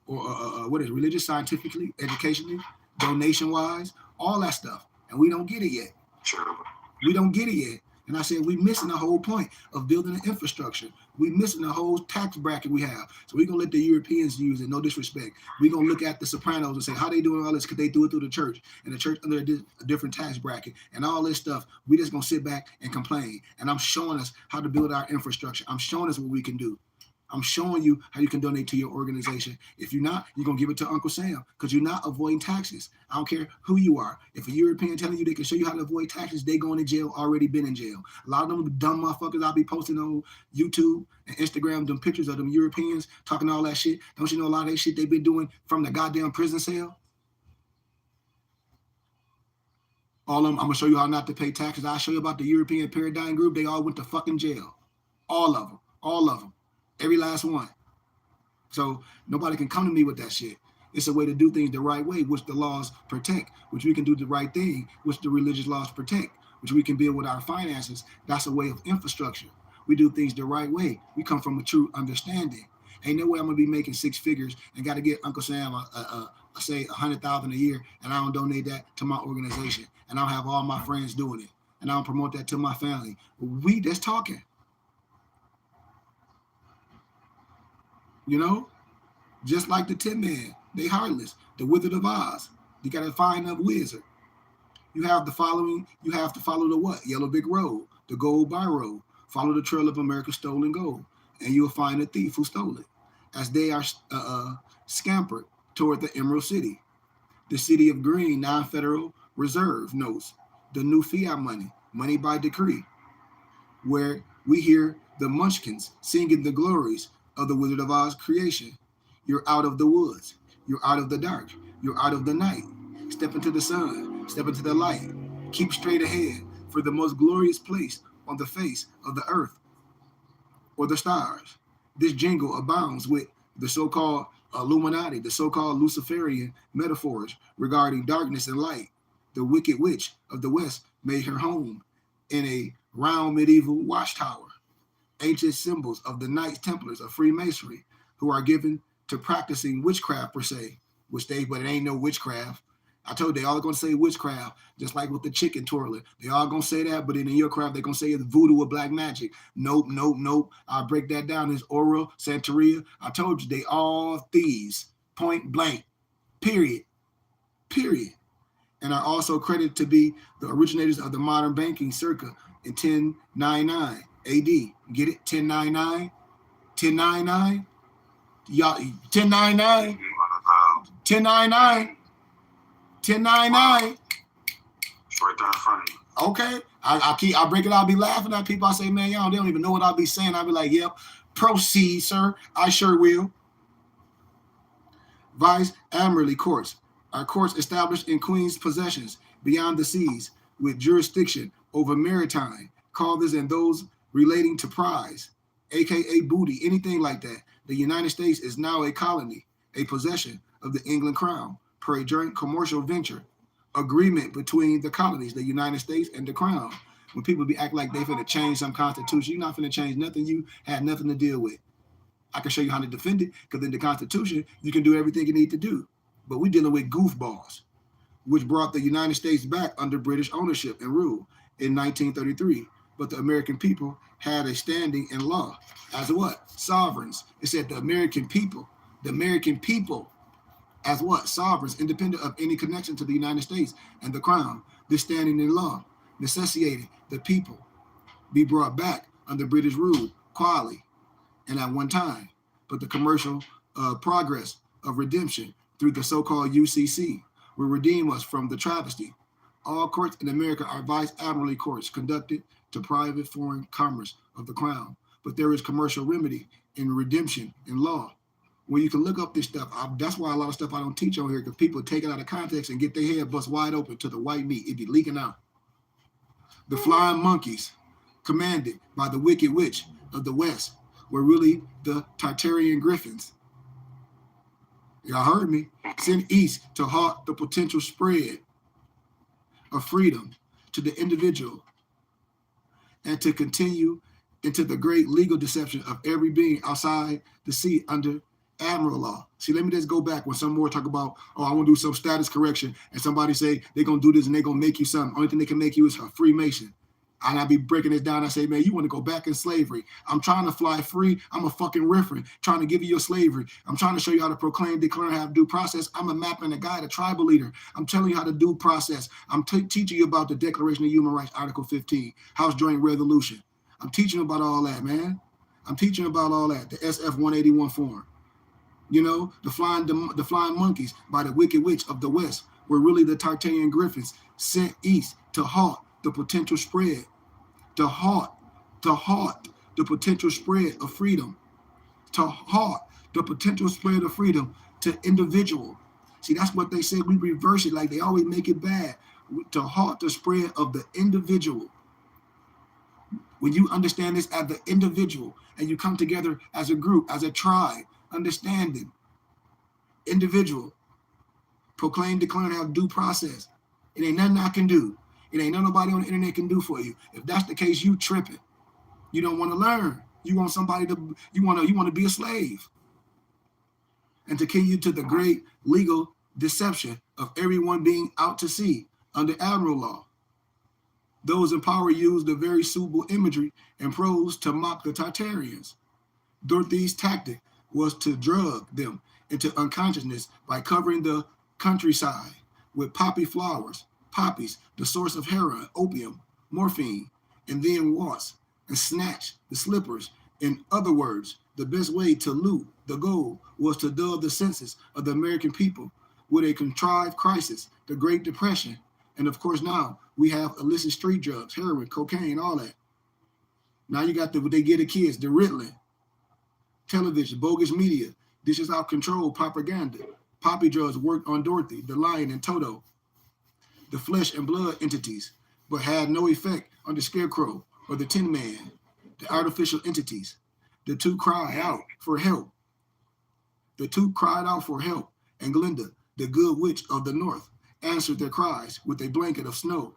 what is it? Religious, scientifically, educationally, donation-wise, all that stuff. And we don't get it yet. Sure. We don't get it yet. And I said, we missing the whole point of building an infrastructure. We missing the whole tax bracket we have. So we're going to let the Europeans use it, no disrespect. We're going to look at the Sopranos and say, how they doing all this? Because they do it through the church. And the church under a different tax bracket. And all this stuff, we just going to sit back and complain. And I'm showing us how to build our infrastructure. I'm showing us what we can do. I'm showing you how you can donate to your organization. If you're not, you're going to give it to Uncle Sam because you're not avoiding taxes. I don't care who you are. If a European telling you they can show you how to avoid taxes, they going to jail, already been in jail. A lot of them dumb motherfuckers I'll be posting on YouTube and Instagram, them pictures of them Europeans talking all that shit. Don't you know a lot of that shit they've been doing from the goddamn prison cell? All of them, I'm going to show you how not to pay taxes. I'll show you about the European Paradigm Group. They all went to fucking jail. All of them. All of them. Every last one. So nobody can come to me with that shit. It's a way to do things the right way, which the laws protect, which we can do the right thing, which the religious laws protect, which we can build with our finances. That's a way of infrastructure. We do things the right way. We come from a true understanding. Ain't no way I'm gonna be making six figures and got to get Uncle Sam say $100,000 a year, and I don't donate that to my organization, and I don't have all my friends doing it, and I don't promote that to my family. We just talking. You know, just like the Tin Man, they heartless. The Wizard of Oz, you got to find a wizard. You have to follow the what? Yellow Brick Road, the Gold Bar Road. Follow the trail of America's stolen gold, and you'll find a thief who stole it. As they are scampered toward the Emerald City, the city of green non-federal reserve notes, the new fiat money, money by decree, where we hear the Munchkins singing the glories of the Wizard of Oz creation. You're out of the woods. You're out of the dark. You're out of the night. Step into the sun. Step into the light. Keep straight ahead for the most glorious place on the face of the earth or the stars. This jingle abounds with the so-called Illuminati, the so-called Luciferian metaphors regarding darkness and light. The wicked witch of the West made her home in a round medieval watchtower. Ancient symbols of the Knights Templars of Freemasonry, who are given to practicing witchcraft per se, but it ain't no witchcraft. I told you, they all going to say witchcraft, just like with the chicken twirler. They all going to say that, but in your craft, they're going to say it's voodoo or black magic. Nope. I'll break that down. It's Aura, Santeria. I told you, they all thieves, point blank, period. And are also credited to be the originators of the modern banking circa in 1099 AD. Get it? 1099? 1099? Y'all, 1099? 1099? 1099? It's right there in front of you. Okay. I break it out, I'll be laughing at people. I say, man, y'all, they don't even know what I'll be saying. I'll be like, yep, proceed, sir. I sure will. Vice Admiralty Courts are courts established in Queen's possessions beyond the seas with jurisdiction over maritime, causes and those relating to prize, aka booty, anything like that. The United States is now a colony, a possession of the England Crown, per a joint commercial venture agreement between the colonies, the United States and the Crown. When people be acting like they finna change some constitution, you're not finna change nothing you had nothing to deal with. I can show you how to defend it, because in the Constitution, you can do everything you need to do. But we're dealing with goofballs, which brought the United States back under British ownership and rule in 1933. But the American people had a standing in law as what? Sovereigns. It said the American people as what? Sovereigns, independent of any connection to the United States and the Crown. This standing in law necessitated the people be brought back under British rule, quietly, and at one time. But the commercial progress of redemption through the so-called UCC will redeem us from the travesty. All courts in America are vice admiralty courts conducted to private foreign commerce of the Crown. But there is commercial remedy in redemption in law. When you can look up this stuff, that's why a lot of stuff I don't teach on here, because people take it out of context and get their head bust wide open to the white meat. It be leaking out. The flying monkeys, commanded by the wicked witch of the West, were really the Tartarian griffins. Y'all heard me. Sent east to halt the potential spread of freedom to the individual and to continue into the great legal deception of every being outside the sea under admiral law. See, let me just go back when some more talk about, oh, I want to do some status correction, and somebody say they're going to do this and they're going to make you something. Only thing they can make you is a Freemason. And I be breaking this down. I say, man, you want to go back in slavery. I'm trying to fly free. I'm a fucking referent trying to give you your slavery. I'm trying to show you how to proclaim, declare, and have due process. I'm a map and a guide, a tribal leader. I'm telling you how to do process. I'm teaching you about the Declaration of Human Rights, Article 15, House Joint Resolution. I'm teaching you about all that, man. I'm teaching you about all that. The SF 181 form. You know, the flying monkeys by the wicked witch of the West were really the Tartarian griffins sent east to halt the potential spread, to halt the potential spread of freedom, to halt the potential spread of freedom to individual. See, that's what they said. We reverse it, like they always make it bad, to halt the spread of the individual. When you understand this as the individual and you come together as a group, as a tribe, understanding, individual, proclaim, declare, and have due process. It ain't nothing I can do. It ain't nobody on the internet can do for you. If that's the case, you tripping. You don't want to learn. You want somebody to, you want to be a slave. And to continue to the great legal deception of everyone being out to sea under admiral law. Those in power use the very suitable imagery and prose to mock the Tartarians. Dorothy's tactic was to drug them into unconsciousness by covering the countryside with poppy flowers, poppies, the source of heroin, opium, morphine, and then waltz and snatch the slippers. In other words, the best way to loot the gold was to dull the senses of the American people with a contrived crisis, the Great Depression. And of course, now we have illicit street drugs, heroin, cocaine, all that. Now you got what they get the kids, the Ritalin, television, bogus media, dishes out control, propaganda. Poppy drugs worked on Dorothy, the lion, and Toto, the flesh and blood entities, but had no effect on the Scarecrow or the Tin Man, the artificial entities. The two cried out for help. The two cried out for help, and Glinda, the good witch of the north, answered their cries with a blanket of snow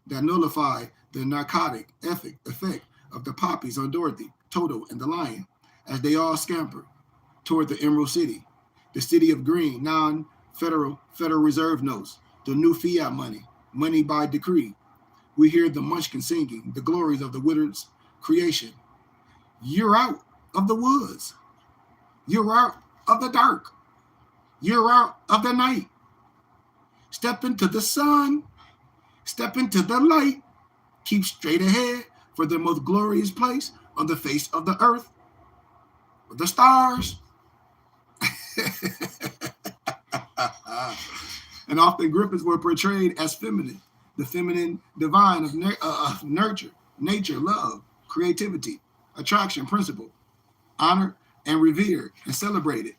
that nullified the narcotic effect of the poppies on Dorothy, Toto, and the lion, as they all scampered toward the Emerald City, the city of green, non-federal Federal Reserve notes, the new fiat money, money by decree. We hear the Munchkin singing the glories of the Wizard's creation. You're out of the woods. You're out of the dark. You're out of the night. Step into the sun. Step into the light. keep straight ahead for the most glorious place on the face of the earth, the stars. And often griffins were portrayed as feminine, the feminine divine of nurture, nature, love, creativity, attraction, principle, honored and revered and celebrated.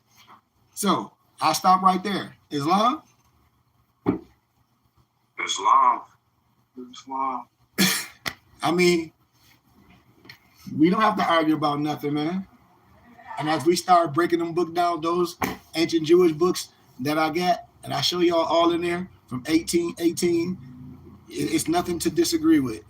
So I stop right there. Islam? Islam. I mean, we don't have to argue about nothing, man. And as we start breaking them books down, those ancient Jewish books that I got, and I show y'all all in there from 1818, it's nothing to disagree with.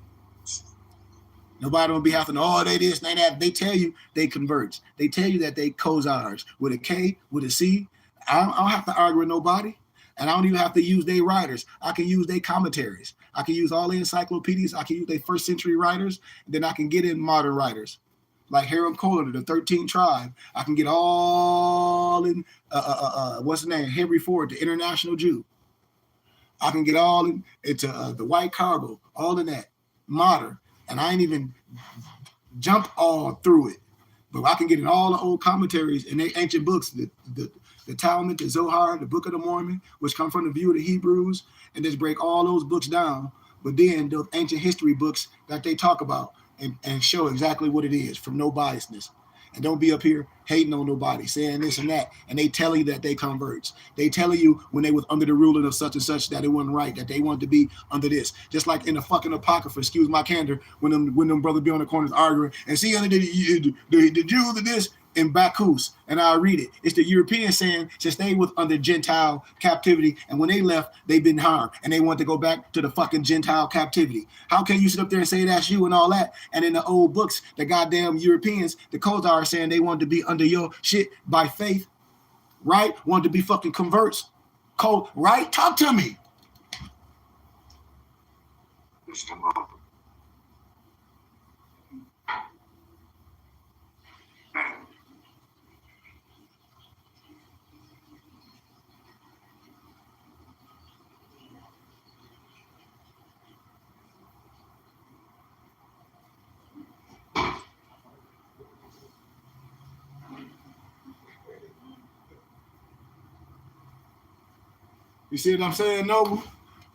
Nobody will be having, oh, they this, they that. They tell you they converts. They tell you that they Khazars with a K, with a C. I don't have to argue with nobody. And I don't even have to use their writers. I can use their commentaries. I can use all the encyclopedias. I can use their first century writers. And then I can get in modern writers. Like Harold Kohler, the 13th tribe. I can get all in, what's the name? Henry Ford, the international Jew. I can get all into the white cargo, all of that, modern. And I ain't even jumped all through it. But I can get in all the old commentaries and the ancient books, the Talmud, the Zohar, the Book of the Mormon, which come from the view of the Hebrews, and just break all those books down. But then those ancient history books that they talk about and show exactly what it is from no biasness. And don't be up here hating on nobody, saying this and that. And they tell you that they converts. They tell you when they was under the ruling of such and such that it wasn't right, that they wanted to be under this. Just like in the fucking Apocrypha, excuse my candor, when them brothers be on the corners arguing and see under the Jews of this in Bacchus, and I read it. It's the Europeans saying since they was under Gentile captivity, and when they left, they've been harmed, and they want to go back to the fucking Gentile captivity. How can you sit up there and say that's you and all that? And in the old books, the goddamn Europeans, the Khazars are saying they wanted to be under your shit by faith, right? Wanted to be fucking converts, cold, right? Talk to me. You see what I'm saying, Noble?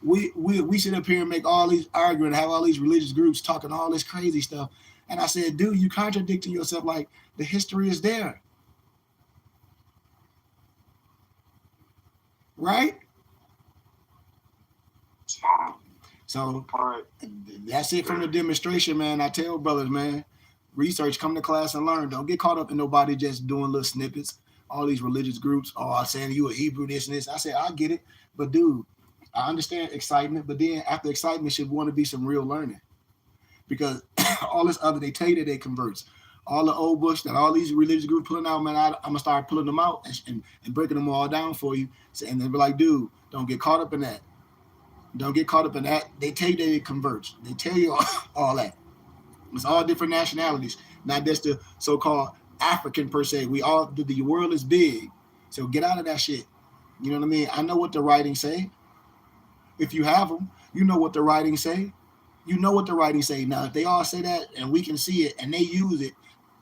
We sit up here and make all these arguing, have all these religious groups talking all this crazy stuff. And I said, dude, you contradicting yourself. Like, the history is there. Right? So that's it from the demonstration, man. I tell brothers, man, research, come to class and learn. Don't get caught up in nobody just doing little snippets. All these religious groups, I'm saying you a Hebrew, this and this. I said, I get it. But dude, I understand excitement, but then after excitement should want to be some real learning. Because all this other, they tell you that they converts. All the old books that all these religious groups pulling out, man, I'm going to start pulling them out and breaking them all down for you. And they'll be like, dude, don't get caught up in that. Don't get caught up in that. They tell you that it converts. They tell you all that. It's all different nationalities, not just the so-called African per se. The world is big. So get out of that shit. You know what I mean? I know what the writings say. If you have them, you know what the writings say. You know what the writings say. Now, if they all say that and we can see it and they use it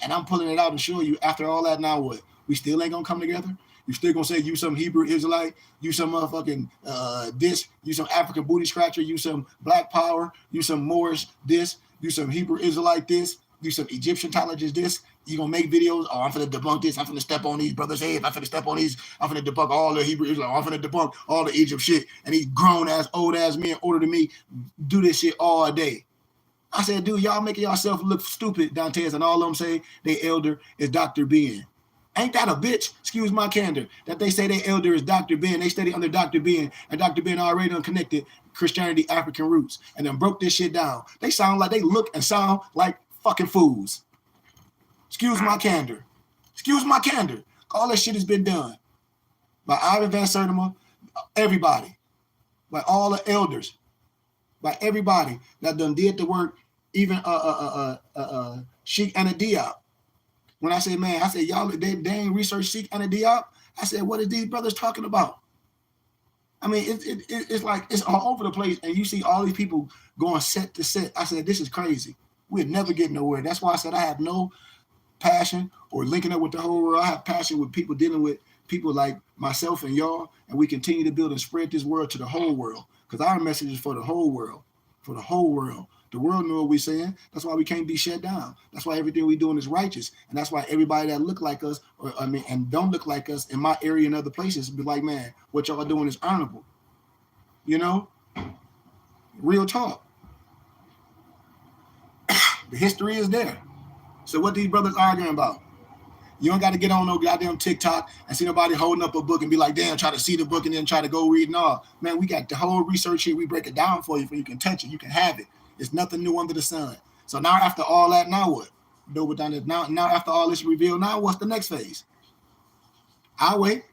and I'm pulling it out and showing you after all that, now what? We still ain't going to come together? You still going to say you some Hebrew Israelite, you some motherfucking this, you some African booty scratcher, you some black power, you some Moorish this, you some Hebrew Israelite this, you some Egyptologist this. You gonna make videos? Oh, I'm finna debunk this. I'm finna step on these brothers' heads. I'm finna step on these. I'm finna debunk all the Hebrew Israel. I'm finna debunk all the Egypt shit. And these grown ass, old ass men older than me do this shit all day. I said, dude, y'all making yourself look stupid downstairs, and all of them say they elder is Dr. Ben. Ain't that a bitch? Excuse my candor. That they say they elder is Dr. Ben. They study under Dr. Ben, and Dr. Ben already unconnected Christianity, African roots, and then broke this shit down. They look and sound like fucking fools. Excuse my candor. Excuse my candor. All that shit has been done by Ivan Van Sertima, everybody, by all the elders, by everybody that done did the work, even Sheikh Anta Diop. When I say, man, I said, y'all, they ain't research Sheikh Anta Diop. I said, what are these brothers talking about? I mean, it's like it's all over the place, and you see all these people going set to set. I said, this is crazy. We'll never get nowhere. That's why I said I have no passion or linking up with the whole world. I have passion with people dealing with people like myself and y'all, and we continue to build and spread this word to the whole world. Because our message is for the whole world. For the whole world. The world know what we're saying. That's why we can't be shut down. That's why everything we're doing is righteous. And that's why everybody that look like us, and don't look like us in my area and other places, be like, man, what y'all doing is honorable. You know? Real talk. The history is there. So what these brothers arguing about? You don't got to get on no goddamn TikTok and see nobody holding up a book and be like, damn, try to see the book and then try to go read and all. Man, we got the whole research here. We break it down for you can touch it. You can have it. It's nothing new under the sun. So now after all that, now what? Now after all this revealed, now what's the next phase? I'll wait.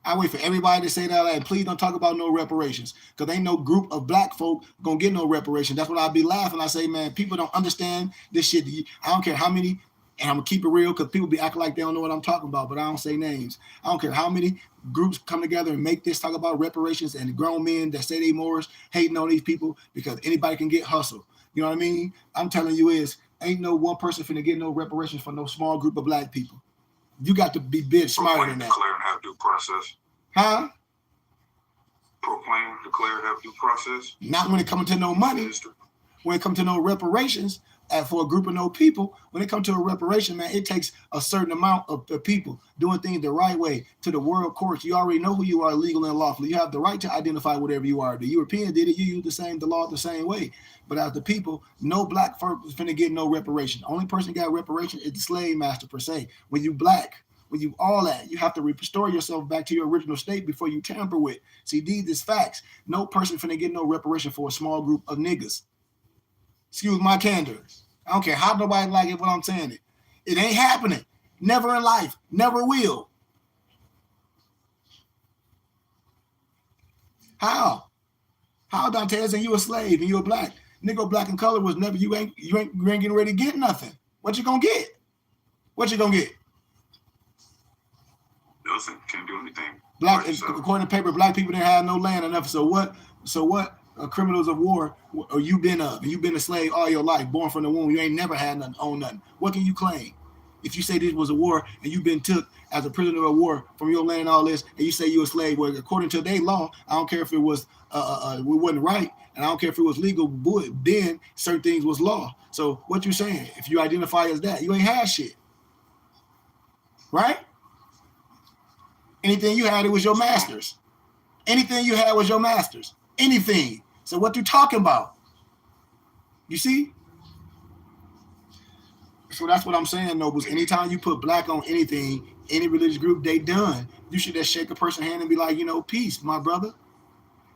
I wait for everybody to say that, like, please don't talk about no reparations, because ain't no group of black folk gonna get no reparations. That's what I'll be laughing. I say, man, people don't understand this shit. I don't care how many, and I'm gonna keep it real, because people be acting like they don't know what I'm talking about, but I don't say names. I don't care how many groups come together and make this talk about reparations, and the grown men that say they Moors hating on these people because anybody can get hustled. You know what I mean? I'm telling you ain't no one person finna get no reparations for no small group of black people. You got to be big smarter than that. Declare and have due process. Huh? Proclaim, declare, have due process. Not when it comes to no money. When it comes to no reparations, for a group of no people, when it comes to a reparation, man, it takes a certain amount of people doing things the right way to the world courts. You already know who you are legally and lawfully. You have the right to identify whatever you are. The Europeans did it. You use the law the same way. But as the people, no black folk is finna get no reparation. Only person got reparation is the slave master per se. When you black, when you all that, you have to restore yourself back to your original state before you tamper with. See, these is facts. No person finna get no reparation for a small group of niggas. Excuse my candor. I don't care how nobody like it when I'm saying it. It ain't happening. Never in life. Never will. How? How, Dantes, and you a slave and you a black? Nigga, black and color was never, you ain't getting ready to get nothing. What you gonna get? What you gonna get? Nothing. Can't do anything. Black, according to paper, black people didn't have no land enough. So what? Criminals of war, or you been up, and you been a slave all your life, born from the womb. You ain't never had nothing, own nothing. What can you claim? If you say this was a war and you've been took as a prisoner of war from your land and all this, and you say you a slave, well, according to their law, I don't care if it was we wasn't right, and I don't care if it was legal, but then certain things was law. So what you saying? If you identify as that, you ain't had shit, right? Anything you had, it was your master's. Anything you had was your master's. Anything. So what you talking about? You see? So that's what I'm saying, Nobles. Anytime you put black on anything, any religious group, they done. You should just shake a person's hand and be like, peace, my brother.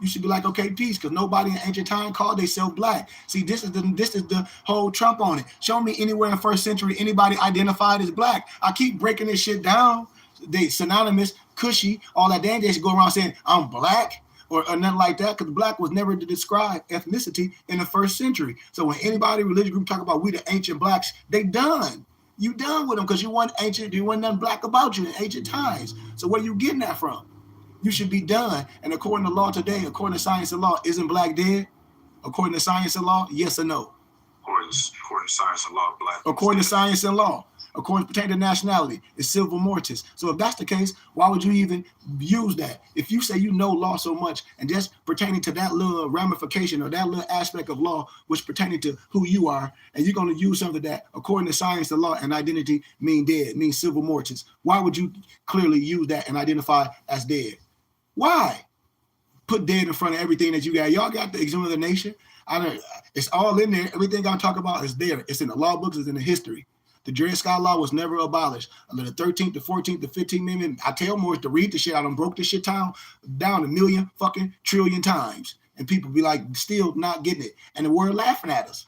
You should be like, okay, peace, because nobody in ancient time called themselves black. See, this is the whole Trump on it. Show me anywhere in first century anybody identified as black. I keep breaking this shit down. They synonymous, cushy, all that. They should go around saying I'm black or nothing like that, because black was never to describe ethnicity in the first century. So when anybody, religious group, talk about we the ancient blacks, they done. You done with them because you wasn't ancient. You wasn't nothing black about you in ancient times. So where you getting that from? You should be done. And according to law today, according to science and law, isn't black dead? According to science and law, yes or no? According to science and law, black. According to science and law, according to pertaining to nationality, it's civil mortis. So if that's the case, why would you even use that? If you say you know law so much and just pertaining to that little ramification or that little aspect of law, which pertaining to who you are, and you're going to use something that, according to science and law and identity, mean dead, means civil mortis, why would you clearly use that and identify as dead? Why? Put dead in front of everything that you got. Y'all got the exhume of the nation. It's all in there. Everything I'm talking about is there. It's in the law books. It's in the history. The Dred Scott Law was never abolished. The 13th, the 14th, the 15th Amendment. I tell Morris to read the shit. I done broke this shit down a million fucking trillion times. And people be like, still not getting it. And the world laughing at us.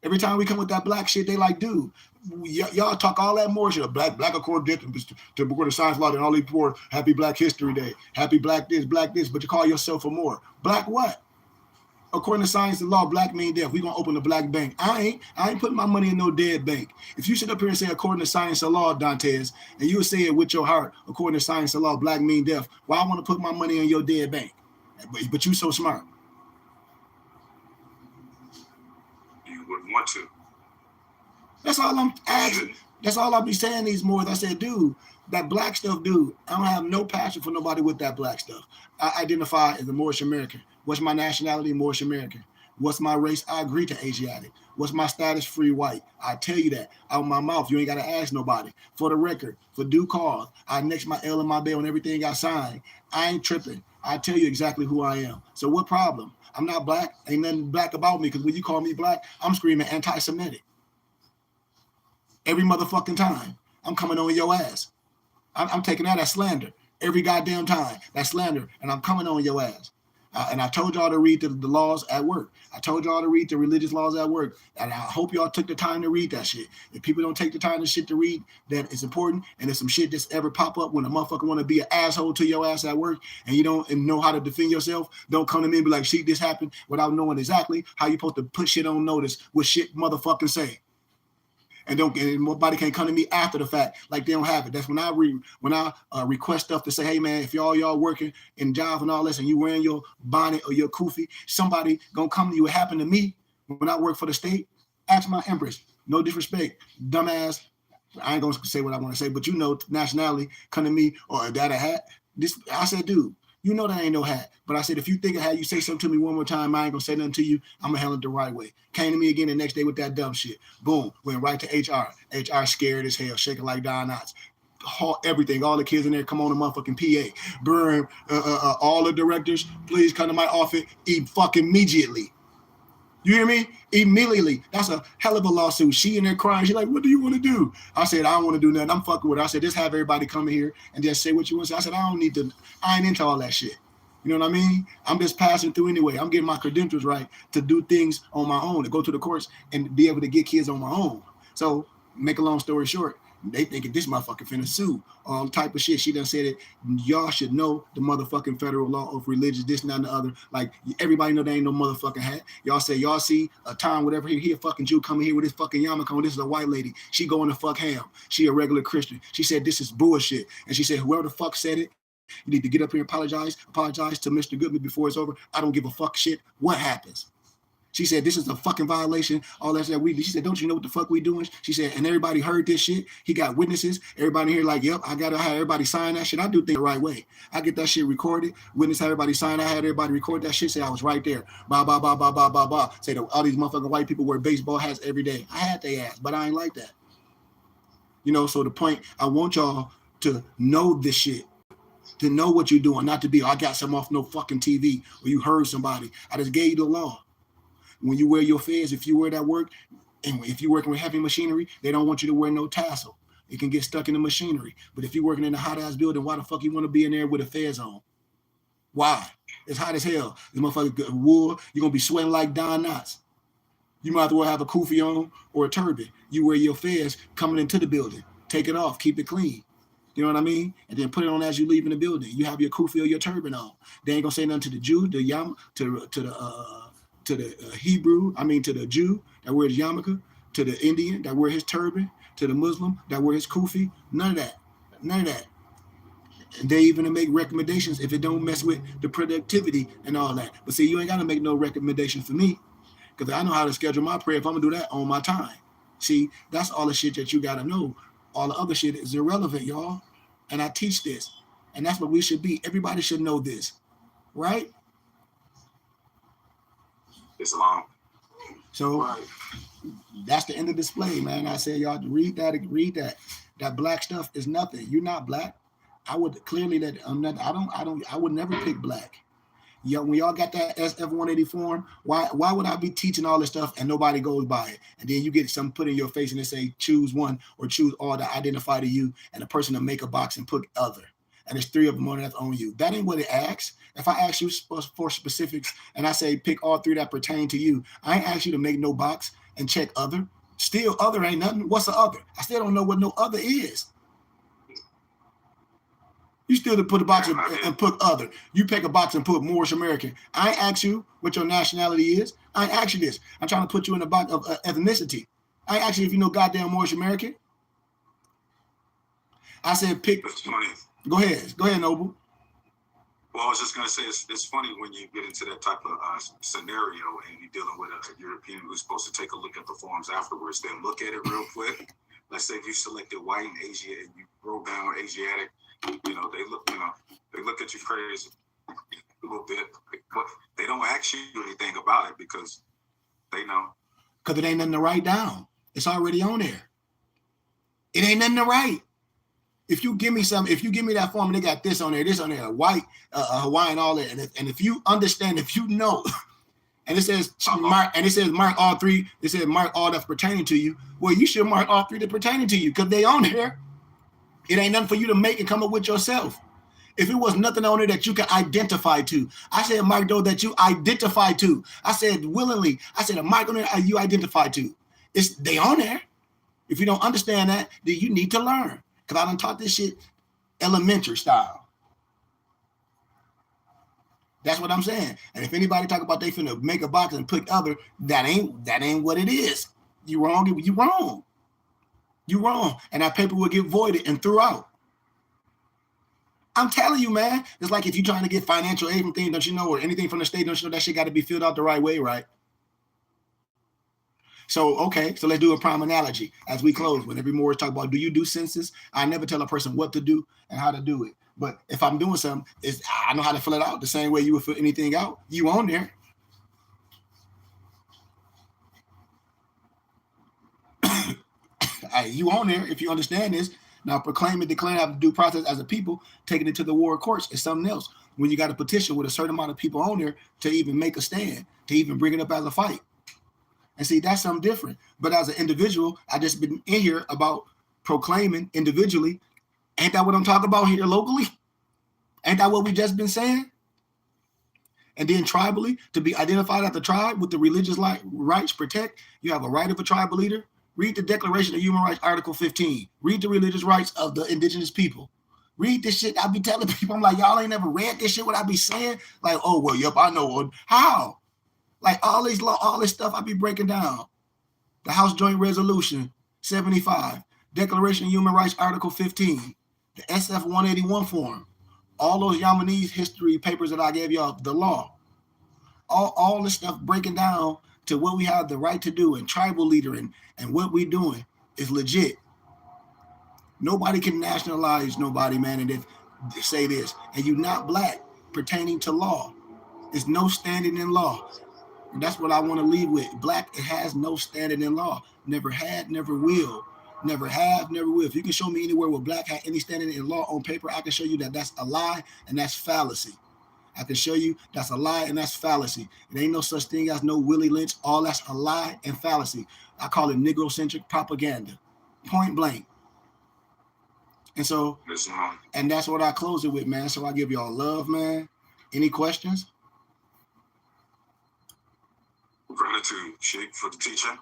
Every time we come with that black shit, they like, dude, y'all talk all that more shit. Black according to science law and all these poor, happy Black History Day. Happy black this, but you call yourself a Moor. Black what? According to science and law, black mean death. We gonna open a black bank. I ain't putting my money in no dead bank. If you sit up here and say according to science and law, Dantes, and you would say it with your heart, according to science and law, black mean death. Why I want to put my money in your dead bank? But you so smart. You wouldn't want to. That's all I'm asking. That's all I'll be saying these more. I said, dude, that black stuff, dude, I don't have no passion for nobody with that black stuff. I identify as a Moorish American. What's my nationality? Moorish American. What's my race? I agree to Asiatic. What's my status? Free white. I tell you that out my mouth. You ain't got to ask nobody. For the record, for due cause, I next my L and my Bay on everything I signed. I ain't tripping. I tell you exactly who I am. So what problem? I'm not black. Ain't nothing black about me, because when you call me black, I'm screaming anti-Semitic. Every motherfucking time. I'm coming on your ass. I'm taking that as slander. Every goddamn time. That's slander. And I'm coming on your ass. And I told y'all to read the laws at work. I told y'all to read the religious laws at work. And I hope y'all took the time to read that shit. If people don't take the time to shit to read, then it's important. And there's some shit that's ever pop up when a motherfucker want to be an asshole to your ass at work and you don't know how to defend yourself, don't come to me and be like, shit, this happened, without knowing exactly how you supposed to put shit on notice what shit motherfucking say. And nobody can come to me after the fact like they don't have it. That's when I request stuff to say, hey man, if y'all working in jobs and all this, and you wearing your bonnet or your kufi, somebody gonna come to you. It happened to me when I worked for the state. Ask my empress. No disrespect, dumbass. I ain't gonna say what I want to say, but you know, nationality come to me or that a hat. This I said, dude. You know that ain't no hat. But I said, if you think of hat, you say something to me one more time, I ain't gonna say nothing to you. I'm gonna handle it the right way. Came to me again the next day with that dumb shit. Boom. Went right to HR. HR scared as hell, shaking like Don Knotts. Everything, all the kids in there come on the motherfucking PA. Burn, all the directors, please come to my office fucking immediately. You hear me? Immediately. That's a hell of a lawsuit. She in there crying. She like, what do you want to do? I said, I don't want to do nothing. I'm fucking with her. I said, just have everybody come in here and just say what you want to say. I said, I ain't into all that shit. You know what I mean? I'm just passing through anyway. I'm getting my credentials right to do things on my own, to go to the courts and be able to get kids on my own. So make a long story short, they thinking this motherfucker finna sue. All type of shit. She done said it. Y'all should know the motherfucking federal law of religious, this and that and the other. Like, everybody know there ain't no motherfucking hat. Y'all say, y'all see a time, whatever, he a fucking Jew coming here with his fucking yarmulke on. This is a white lady. She going to fuck ham. She a regular Christian. She said, this is bullshit. And she said, whoever the fuck said it, you need to get up here and apologize to Mr. Goodman before it's over. I don't give a fuck shit what happens. She said, this is a fucking violation. All that shit she said, don't you know what the fuck we doing? She said, and everybody heard this shit. He got witnesses. Everybody here like, yep, I gotta have everybody sign that shit. I do things the right way. I get that shit recorded. Witness had everybody sign. I had everybody record that shit. Say I was right there. Blah, blah, blah, blah, blah, blah, blah. Say all these motherfucking white people wear baseball hats every day. I had their ass, but I ain't like that. You know, so the point, I want y'all to know this shit. To know what you're doing, not to be, I got some off no fucking TV or you heard somebody. I just gave you the law. When you wear your fez, if you wear that work, and if you're working with heavy machinery, they don't want you to wear no tassel. It can get stuck in the machinery. But if you're working in a hot-ass building, why the fuck you want to be in there with a fez on? Why? It's hot as hell. This motherfucker wool, you're going to be sweating like Don Knotts. You might as well have a kufi on or a turban. You wear your fez coming into the building. Take it off. Keep it clean. You know what I mean? And then put it on as you leave in the building. You have your kufi or your turban on. They ain't going to say nothing to the Jew, to the Hebrew, to the Jew that wears yarmulke, to the Indian that wear his turban, to the Muslim that wear his kufi. None of that. None of that. And they even make recommendations if it don't mess with the productivity and all that. But see, you ain't got to make no recommendation for me because I know how to schedule my prayer if I'm going to do that on my time. See, that's all the shit that you got to know. All the other shit is irrelevant, y'all. And I teach this. And that's what we should be. Everybody should know this. Right? Islam. So that's the end of display, man. I said, y'all read that. That black stuff is nothing. You're not black. I would clearly that I'm not. I would never pick black. Yo, when y'all got that SF-180 form, why would I be teaching all this stuff and nobody goes by it? And then you get something put in your face and they say choose one or choose all to identify to you, and the person to make a box and put other. And there's 3 of them on you. That ain't what it asks. If I ask you for specifics and I say pick all 3 that pertain to you, I ain't ask you to make no box and check other. Still, other ain't nothing. What's the other? I still don't know what no other is. You still to put a box and put other. You pick a box and put Moorish American. I ain't ask you what your nationality is. I ain't ask you this. I'm trying to put you in a box of ethnicity. I ain't ask you if you know goddamn Moorish American. I said pick. It's funny. Go ahead, Noble. Well, I was just gonna say it's funny when you get into that type of scenario and you're dealing with a European who's supposed to take a look at the forms afterwards, then look at it real quick. Let's say if you selected white and Asia and you wrote down Asiatic, they look at you crazy a little bit, but they don't ask you anything about it because they know. Because it ain't nothing to write down. It's already on there. It ain't nothing to write. If you give me that form and they got this on there, a white, Hawaiian, all that, and if you understand, if you know, and it says mark all three, it says mark all that's pertaining to you. Well, you should mark all three that pertaining to you because they on there. It ain't nothing for you to make and come up with yourself. If it was nothing on there that you can identify to, I said mark those that you identify to. I said willingly. I said a mark on there you identify to. They on there. If you don't understand that, then you need to learn. Because I done taught this shit elementary style. That's what I'm saying. And if anybody talk about they finna make a box and put other, that ain't what it is. You wrong. You wrong. And that paper will get voided and threw out. I'm telling you, man. It's like if you're trying to get financial aid from things, don't you know, or anything from the state, don't you know that shit got to be filled out the right way, right? So, okay, so let's do a prime analogy as we close. Whenever more talk about, do you do census? I never tell a person what to do and how to do it. But if I'm doing something, I know how to fill it out the same way you would fill anything out. You on there. You on there if you understand this. Now, declaring out the due process as a people, taking it to the war courts is something else. When you got a petition with a certain amount of people on there to even make a stand, to even bring it up as a fight. And see, that's something different. But as an individual, I just been in here about proclaiming individually. Ain't that what I'm talking about here locally? Ain't that what we just been saying? And then tribally, to be identified as the tribe with the religious rights protect, you have a right of a tribal leader. Read the Declaration of Human Rights, Article 15. Read the religious rights of the indigenous people. Read this shit. I be telling people, I'm like, y'all ain't never read this shit, what I be saying? Like, oh, well, yep, I know. How? Like all this stuff I be breaking down. The House Joint Resolution 75, Declaration of Human Rights, Article 15, the SF 181 form, all those Yamanese history papers that I gave y'all, the law, all this stuff breaking down to what we have the right to do and tribal leader and what we doing is legit. Nobody can nationalize nobody, man, and if say this, and you not black pertaining to law. There's no standing in law. And that's what I want to leave with. Black, it has no standing in law. Never had, never will. Never have, never will. If you can show me anywhere where black had any standing in law on paper, I can show you that that's a lie and that's fallacy. I can show you that's a lie and that's fallacy. It ain't no such thing as no Willie Lynch. All that's a lie and fallacy. I call it Negro-centric propaganda. Point blank. And so, and that's what I close it with, man. So I give y'all love, man. Any questions? Gratitude, Sheikh, for the teaching.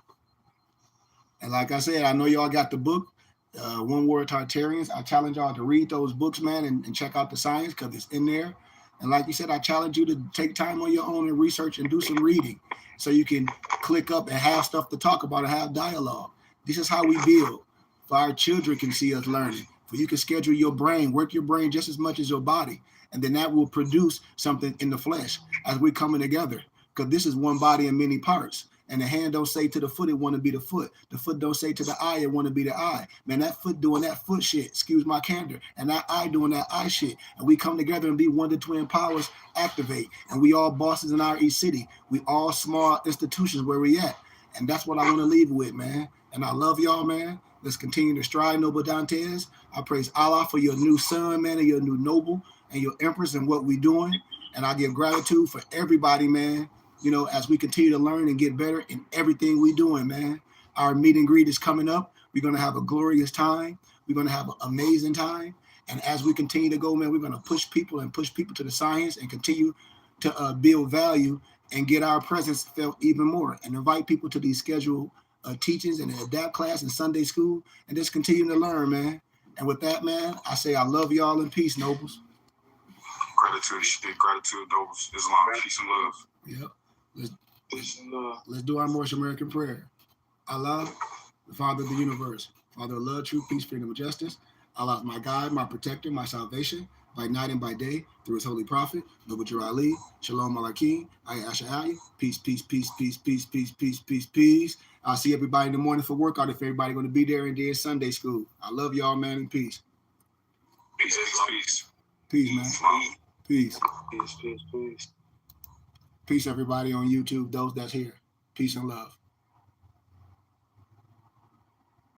And like I said, I know y'all got the book, World Tartarians. I challenge y'all to read those books, man, and check out the science because it's in there. And like you said, I challenge you to take time on your own and research and do some reading so you can click up and have stuff to talk about and have dialogue. This is how we build. For our children can see us learning. For you can schedule your brain, work your brain just as much as your body. And then that will produce something in the flesh as we're coming together. Because this is one body in many parts. And the hand don't say to the foot, it want to be the foot. The foot don't say to the eye, it want to be the eye. Man, that foot doing that foot shit, excuse my candor. And that eye doing that eye shit. And we come together and be one to twin powers activate. And we all bosses in our each city. We all small institutions where we at. And that's what I want to leave with, man. And I love y'all, man. Let's continue to strive, Noble Dantes. I praise Allah for your new son, man, and your new noble and your empress and what we doing. And I give gratitude for everybody, man. You know, as we continue to learn and get better in everything we doing, man. Our meet and greet is coming up. We're going to have a glorious time. We're going to have an amazing time. And as we continue to go, man, we're going to push people to the science and continue to build value and get our presence felt even more and invite people to these scheduled teachings and adapt class and Sunday school and just continue to learn, man. And with that, man, I say I love y'all in peace, nobles. Gratitude, nobles. Islam, peace and love. Yep. Let's do our Moorish American prayer. Allah, the Father of the universe, Father of love, truth, peace, freedom, and justice. Allah is my guide, my protector, my salvation, by night and by day, through his holy prophet, Noble Ali, Shalom Alakim, Ayah Asha'ali, peace, peace, peace, peace, peace, peace, peace, peace, peace. I'll see everybody in the morning for workout if everybody going to be there and there Sunday school. I love y'all, man, and peace. Peace, peace. Peace, man. Peace. Peace. Peace, everybody on YouTube, those that's here. Peace and love.